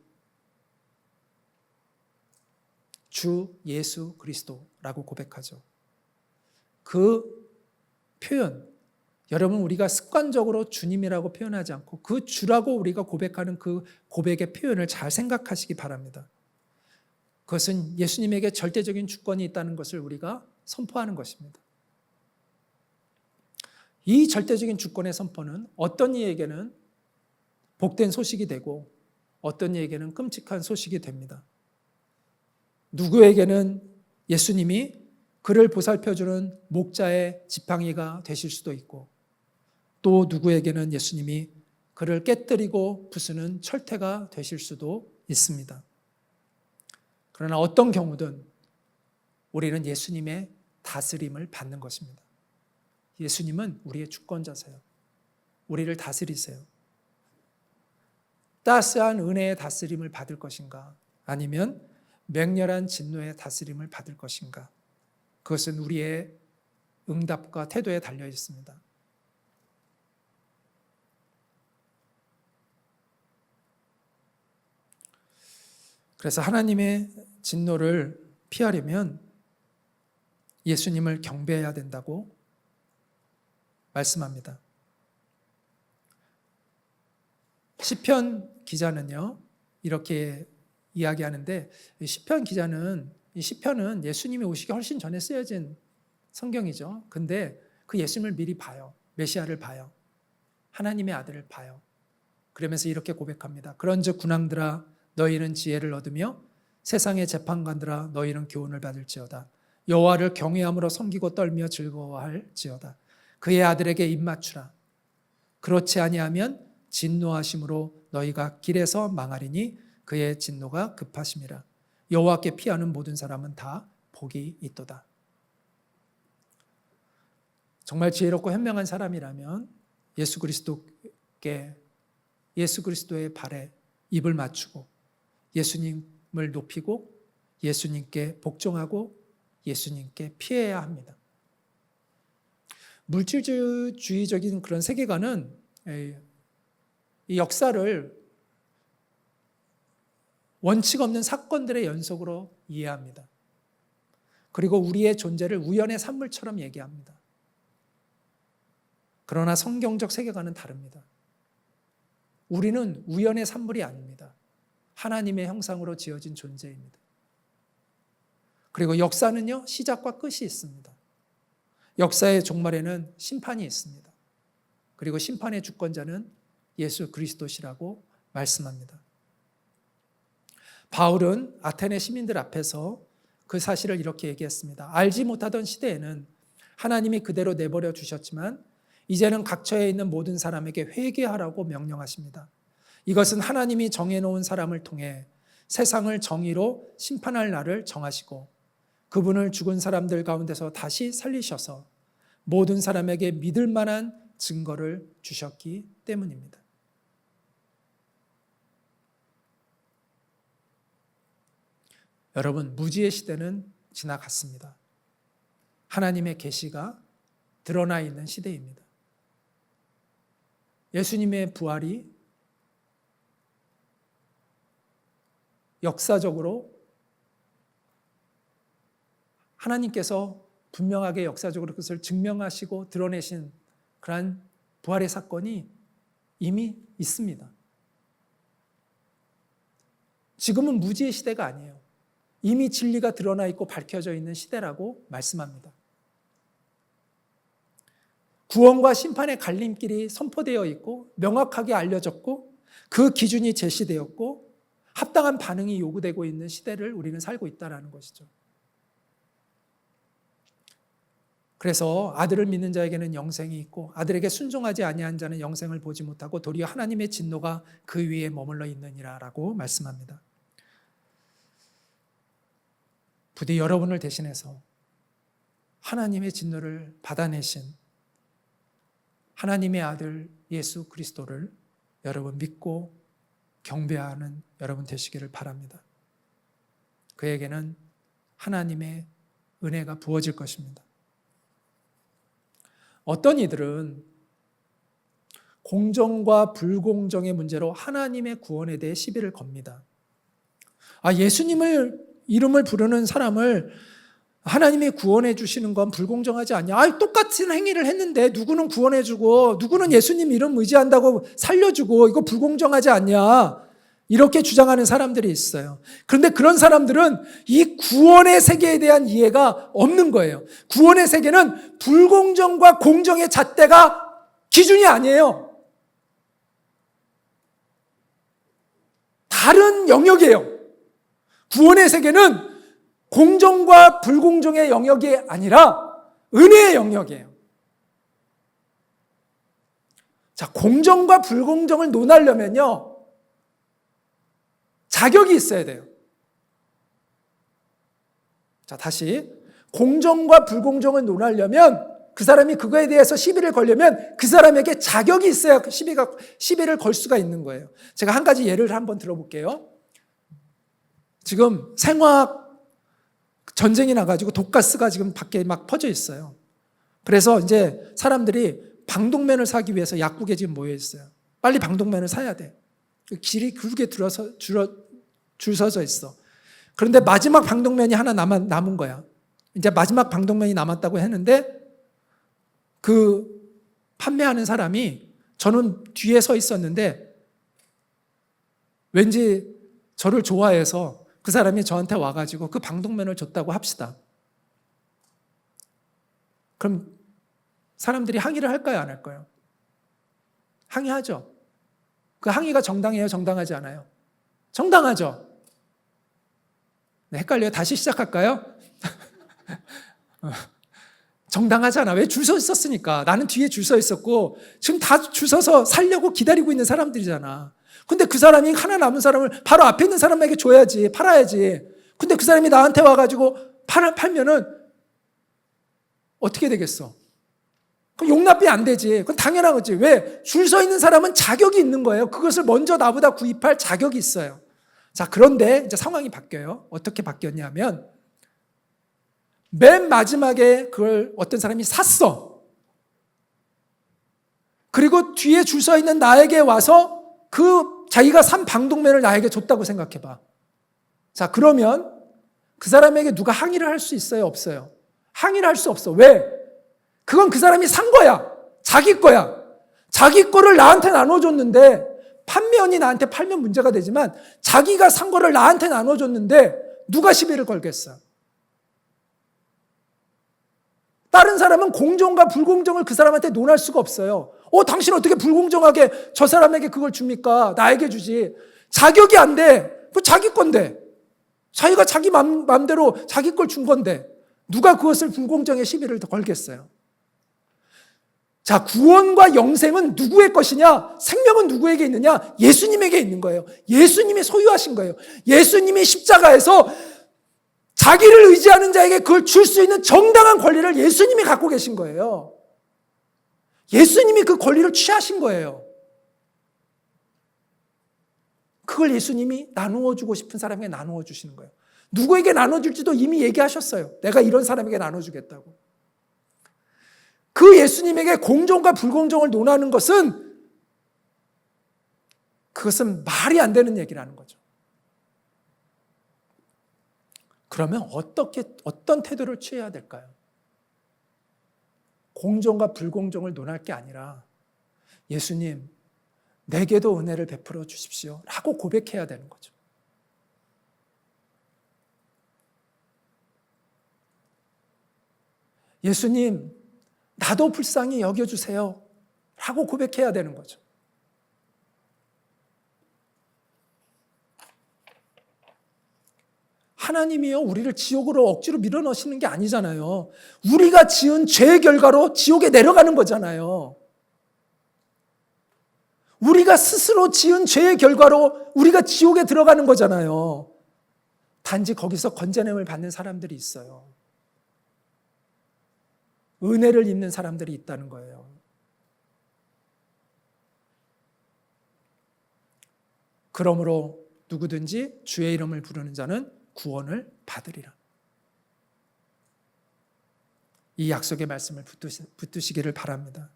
예수 그리스도라고 고백하죠. 그 표현, 여러분, 우리가 습관적으로 주님이라고 표현하지 않고 그 주라고 우리가 고백하는 그 고백의 표현을 잘 생각하시기 바랍니다. 그것은 예수님에게 절대적인 주권이 있다는 것을 우리가 선포하는 것입니다. 이 절대적인 주권의 선포는 어떤 이에게는 복된 소식이 되고 어떤 이에게는 끔찍한 소식이 됩니다. 누구에게는 예수님이 그를 보살펴주는 목자의 지팡이가 되실 수도 있고, 또 누구에게는 예수님이 그를 깨뜨리고 부수는 철퇴가 되실 수도 있습니다. 그러나 어떤 경우든 우리는 예수님의 다스림을 받는 것입니다. 예수님은 우리의 주권자세요. 우리를 다스리세요. 따스한 은혜의 다스림을 받을 것인가, 아니면 맹렬한 진노의 다스림을 받을 것인가, 그것은 우리의 응답과 태도에 달려 있습니다. 그래서 하나님의 진노를 피하려면 예수님을 경배해야 된다고 말씀합니다. 시편 기자는요, 이렇게 이야기하는데, 시편 기자는, 이 시편은 예수님이 오시기 훨씬 전에 쓰여진 성경이죠. 근데 그 예수님을 미리 봐요. 메시아를 봐요. 하나님의 아들을 봐요. 그러면서 이렇게 고백합니다. 그런즉 군왕들아 너희는 지혜를 얻으며 세상의 재판관들아 너희는 교훈을 받을지어다. 여호와를 경외함으로 섬기고 떨며 즐거워할지어다. 그의 아들에게 입맞추라. 그렇지 아니하면 진노하심으로 너희가 길에서 망하리니 그의 진노가 급하심이라. 여호와께 피하는 모든 사람은 다 복이 있도다. 정말 지혜롭고 현명한 사람이라면 예수 그리스도의 발에 입을 맞추고 예수님을 높이고 예수님께 복종하고 예수님께 피해야 합니다. 물질주의적인 그런 세계관은 이 역사를 원칙 없는 사건들의 연속으로 이해합니다. 그리고 우리의 존재를 우연의 산물처럼 얘기합니다. 그러나 성경적 세계관은 다릅니다. 우리는 우연의 산물이 아닙니다. 하나님의 형상으로 지어진 존재입니다. 그리고 역사는요, 시작과 끝이 있습니다. 역사의 종말에는 심판이 있습니다. 그리고 심판의 주권자는 예수 그리스도시라고 말씀합니다. 바울은 아테네 시민들 앞에서 그 사실을 이렇게 얘기했습니다. 알지 못하던 시대에는 하나님이 그대로 내버려 주셨지만 이제는 각처에 있는 모든 사람에게 회개하라고 명령하십니다. 이것은 하나님이 정해놓은 사람을 통해 세상을 정의로 심판할 날을 정하시고 그분을 죽은 사람들 가운데서 다시 살리셔서 모든 사람에게 믿을 만한 증거를 주셨기 때문입니다. 여러분, 무지의 시대는 지나갔습니다. 하나님의 계시가 드러나 있는 시대입니다. 예수님의 부활이 역사적으로 하나님께서 분명하게 역사적으로 그것을 증명하시고 드러내신 그러한 부활의 사건이 이미 있습니다. 지금은 무지의 시대가 아니에요. 이미 진리가 드러나 있고 밝혀져 있는 시대라고 말씀합니다. 구원과 심판의 갈림길이 선포되어 있고 명확하게 알려졌고 그 기준이 제시되었고 합당한 반응이 요구되고 있는 시대를 우리는 살고 있다는 것이죠. 그래서 아들을 믿는 자에게는 영생이 있고 아들에게 순종하지 아니한 자는 영생을 보지 못하고 도리어 하나님의 진노가 그 위에 머물러 있느니라라고 말씀합니다. 부디 여러분을 대신해서 하나님의 진노를 받아내신 하나님의 아들 예수 그리스도를 여러분 믿고 경배하는 여러분 되시기를 바랍니다. 그에게는 하나님의 은혜가 부어질 것입니다. 어떤 이들은 공정과 불공정의 문제로 하나님의 구원에 대해 시비를 겁니다. 예수님을 이름을 부르는 사람을 하나님이 구원해 주시는 건 불공정하지 않냐? 똑같은 행위를 했는데 누구는 구원해 주고 누구는 예수님 이름 의지한다고 살려주고 이거 불공정하지 않냐? 이렇게 주장하는 사람들이 있어요. 그런데 그런 사람들은 이 구원의 세계에 대한 이해가 없는 거예요. 구원의 세계는 불공정과 공정의 잣대가 기준이 아니에요. 다른 영역이에요. 구원의 세계는 공정과 불공정의 영역이 아니라 은혜의 영역이에요. 자, 공정과 불공정을 논하려면요, 자격이 있어야 돼요. 자, 다시. 공정과 불공정을 논하려면 그 사람이 그거에 대해서 시비를 걸려면 그 사람에게 자격이 있어야 시비를 걸 수가 있는 거예요. 제가 한 가지 예를 한번 들어볼게요. 지금 생화학 전쟁이 나가지고 독가스가 지금 밖에 막 퍼져 있어요. 그래서 이제 사람들이 방독면을 사기 위해서 약국에 지금 모여 있어요. 빨리 방독면을 사야 돼. 길이 굵게 줄 서져 있어. 그런데 마지막 방독면이 하나 남은 거야. 이제 마지막 방독면이 남았다고 했는데 그 판매하는 사람이 저는 뒤에 서 있었는데 왠지 저를 좋아해서 그 사람이 저한테 와가지고 그 방독면을 줬다고 합시다. 그럼 사람들이 항의를 할까요? 안 할까요? 항의하죠. 그 항의가 정당해요? 정당하지 않아요? 정당하죠. 네, 헷갈려요. 다시 시작할까요? 정당하잖아. 왜 줄 서 있었으니까. 나는 뒤에 줄 서 있었고 지금 다 줄 서서 살려고 기다리고 있는 사람들이잖아. 근데 그 사람이 하나 남은 사람을 바로 앞에 있는 사람에게 줘야지. 팔아야지. 근데 그 사람이 나한테 와가지고 팔면은 어떻게 되겠어? 그럼 용납이 안 되지. 그건 당연한 거지. 왜? 줄 서 있는 사람은 자격이 있는 거예요. 그것을 먼저 나보다 구입할 자격이 있어요. 자, 그런데 이제 상황이 바뀌어요. 어떻게 바뀌었냐면 맨 마지막에 그걸 어떤 사람이 샀어. 그리고 뒤에 줄 서 있는 나에게 와서 그 자기가 산 방독면을 나에게 줬다고 생각해봐. 자, 그러면 그 사람에게 누가 항의를 할 수 있어요? 없어요? 항의를 할 수 없어. 왜? 그건 그 사람이 산 거야. 자기 거야. 자기 거를 나한테 나눠줬는데 판매원이 나한테 팔면 문제가 되지만 자기가 산 거를 나한테 나눠줬는데 누가 시비를 걸겠어? 다른 사람은 공정과 불공정을 그 사람한테 논할 수가 없어요. 당신 어떻게 불공정하게 저 사람에게 그걸 줍니까? 나에게 주지. 자격이 안 돼. 그 자기 건데. 자기가 자기 마음대로 자기 걸 준 건데 누가 그것을 불공정의 시비를 걸겠어요? 자, 구원과 영생은 누구의 것이냐? 생명은 누구에게 있느냐? 예수님에게 있는 거예요. 예수님이 소유하신 거예요. 예수님이 십자가에서 자기를 의지하는 자에게 그걸 줄 수 있는 정당한 권리를 예수님이 갖고 계신 거예요. 예수님이 그 권리를 취하신 거예요. 그걸 예수님이 나누어 주고 싶은 사람에게 나누어 주시는 거예요. 누구에게 나눠줄지도 이미 얘기하셨어요. 내가 이런 사람에게 나눠주겠다고. 그 예수님에게 공정과 불공정을 논하는 그것은 말이 안 되는 얘기라는 거죠. 그러면 어떤 태도를 취해야 될까요? 공정과 불공정을 논할 게 아니라 예수님, 내게도 은혜를 베풀어 주십시오 라고 고백해야 되는 거죠. 예수님, 나도 불쌍히 여겨주세요 라고 고백해야 되는 거죠. 하나님이요, 우리를 지옥으로 억지로 밀어넣으시는 게 아니잖아요. 우리가 지은 죄의 결과로 지옥에 내려가는 거잖아요. 우리가 스스로 지은 죄의 결과로 우리가 지옥에 들어가는 거잖아요. 단지 거기서 건져냄을 받는 사람들이 있어요. 은혜를 입는 사람들이 있다는 거예요. 그러므로 누구든지 주의 이름을 부르는 자는 구원을 받으리라. 이 약속의 말씀을 붙드시기를 바랍니다.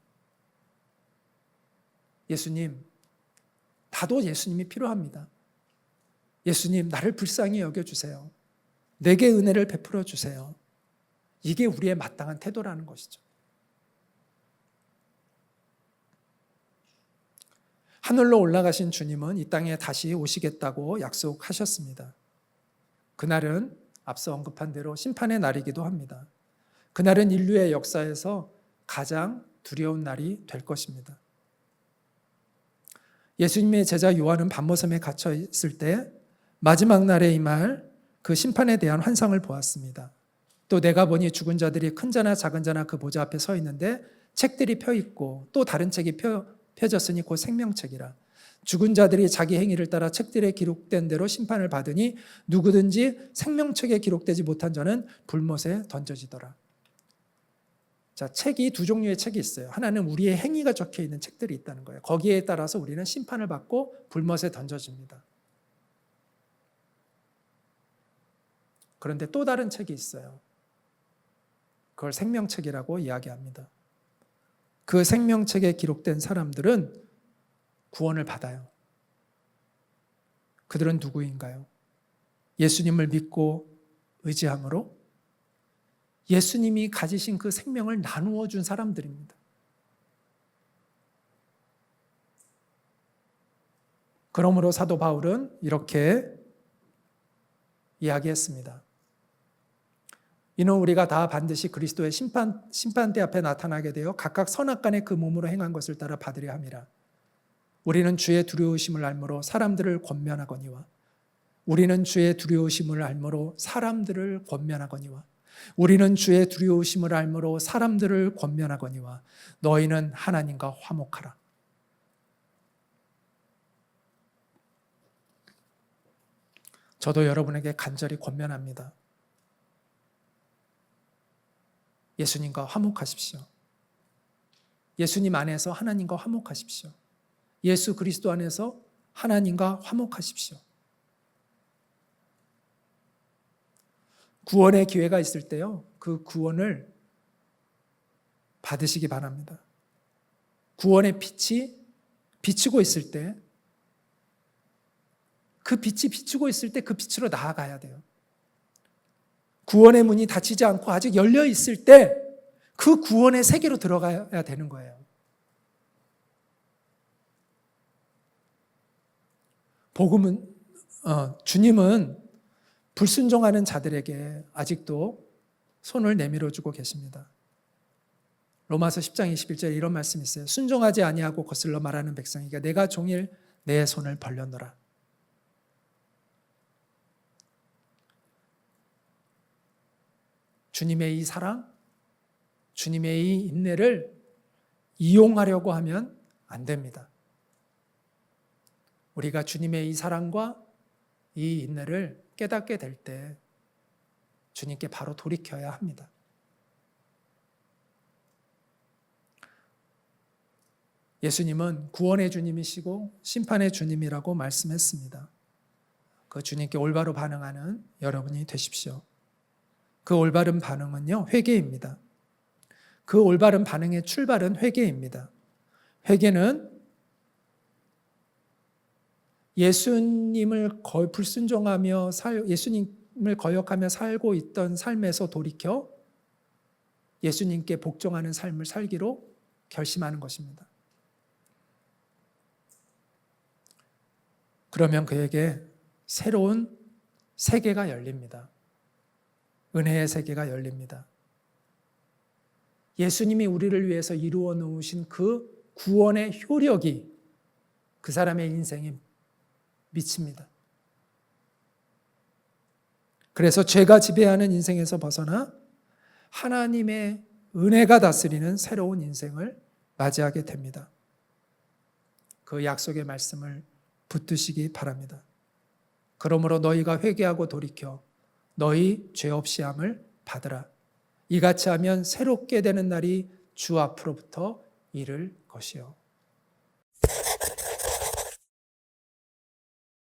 예수님, 나도 예수님이 필요합니다. 예수님, 나를 불쌍히 여겨주세요. 내게 은혜를 베풀어 주세요. 이게 우리의 마땅한 태도라는 것이죠. 하늘로 올라가신 주님은 이 땅에 다시 오시겠다고 약속하셨습니다. 그날은 앞서 언급한 대로 심판의 날이기도 합니다. 그날은 인류의 역사에서 가장 두려운 날이 될 것입니다. 예수님의 제자 요한은 pat모섬에 갇혀 있을 때 마지막 날에 임할 그 심판에 대한 환상을 보았습니다. 또 내가 보니 죽은 자들이 큰 자나 작은 자나 그 보좌 앞에 서 있는데 책들이 펴 있고 또 다른 책이 펴졌으니 곧 생명책이라. 죽은 자들이 자기 행위를 따라 책들에 기록된 대로 심판을 받으니 누구든지 생명책에 기록되지 못한 자는 불못에 던져지더라. 자, 책이 두 종류의 책이 있어요. 하나는 우리의 행위가 적혀 있는 책들이 있다는 거예요. 거기에 따라서 우리는 심판을 받고 불못에 던져집니다. 그런데 또 다른 책이 있어요. 그걸 생명책이라고 이야기합니다. 그 생명책에 기록된 사람들은 구원을 받아요. 그들은 누구인가요? 예수님을 믿고 의지함으로 예수님이 가지신 그 생명을 나누어 준 사람들입니다. 그러므로 사도 바울은 이렇게 이야기했습니다. 이는 우리가 다 반드시 그리스도의 심판대 앞에 나타나게 되어 각각 선악간에 그 몸으로 행한 것을 따라 받으려 함이라. 우리는 주의 두려우심을 알므로 사람들을 권면하거니와 우리는 주의 두려우심을 알므로 사람들을 권면하거니와 우리는 주의 두려우심을 알므로 사람들을 권면하거니와 너희는 하나님과 화목하라. 저도 여러분에게 간절히 권면합니다. 예수님과 화목하십시오. 예수님 안에서 하나님과 화목하십시오. 예수 그리스도 안에서 하나님과 화목하십시오. 구원의 기회가 있을 때요, 그 구원을 받으시기 바랍니다. 구원의 빛이 비치고 있을 때, 그 빛이 비추고 있을 때 그 빛으로 나아가야 돼요. 구원의 문이 닫히지 않고 아직 열려 있을 때 그 구원의 세계로 들어가야 되는 거예요. 복음은 주님은 불순종하는 자들에게 아직도 손을 내밀어 주고 계십니다. 로마서 10장 21절에 이런 말씀이 있어요. 순종하지 아니하고 거슬러 말하는 백성이가 내가 종일 내 손을 벌렸노라. 주님의 이 사랑, 주님의 이 인내를 이용하려고 하면 안 됩니다. 우리가 주님의 이 사랑과 이 인내를 깨닫게 될 때 주님께 바로 돌이켜야 합니다. 예수님은 구원의 주님이시고 심판의 주님이라고 말씀했습니다. 그 주님께 올바로 반응하는 여러분이 되십시오. 그 올바른 반응은요, 회개입니다. 그 올바른 반응의 출발은 회개입니다. 회개는 예수님을 불순종하며 예수님을 거역하며 살고 있던 삶에서 돌이켜 예수님께 복종하는 삶을 살기로 결심하는 것입니다. 그러면 그에게 새로운 세계가 열립니다. 은혜의 세계가 열립니다. 예수님이 우리를 위해서 이루어 놓으신 그 구원의 효력이 그 사람의 인생에 미칩니다. 그래서 죄가 지배하는 인생에서 벗어나 하나님의 은혜가 다스리는 새로운 인생을 맞이하게 됩니다. 그 약속의 말씀을 붙드시기 바랍니다. 그러므로 너희가 회개하고 돌이켜 너희 죄 없이 함을 받으라. 이같이 하면 새롭게 되는 날이 주 앞으로부터 이를 것이요.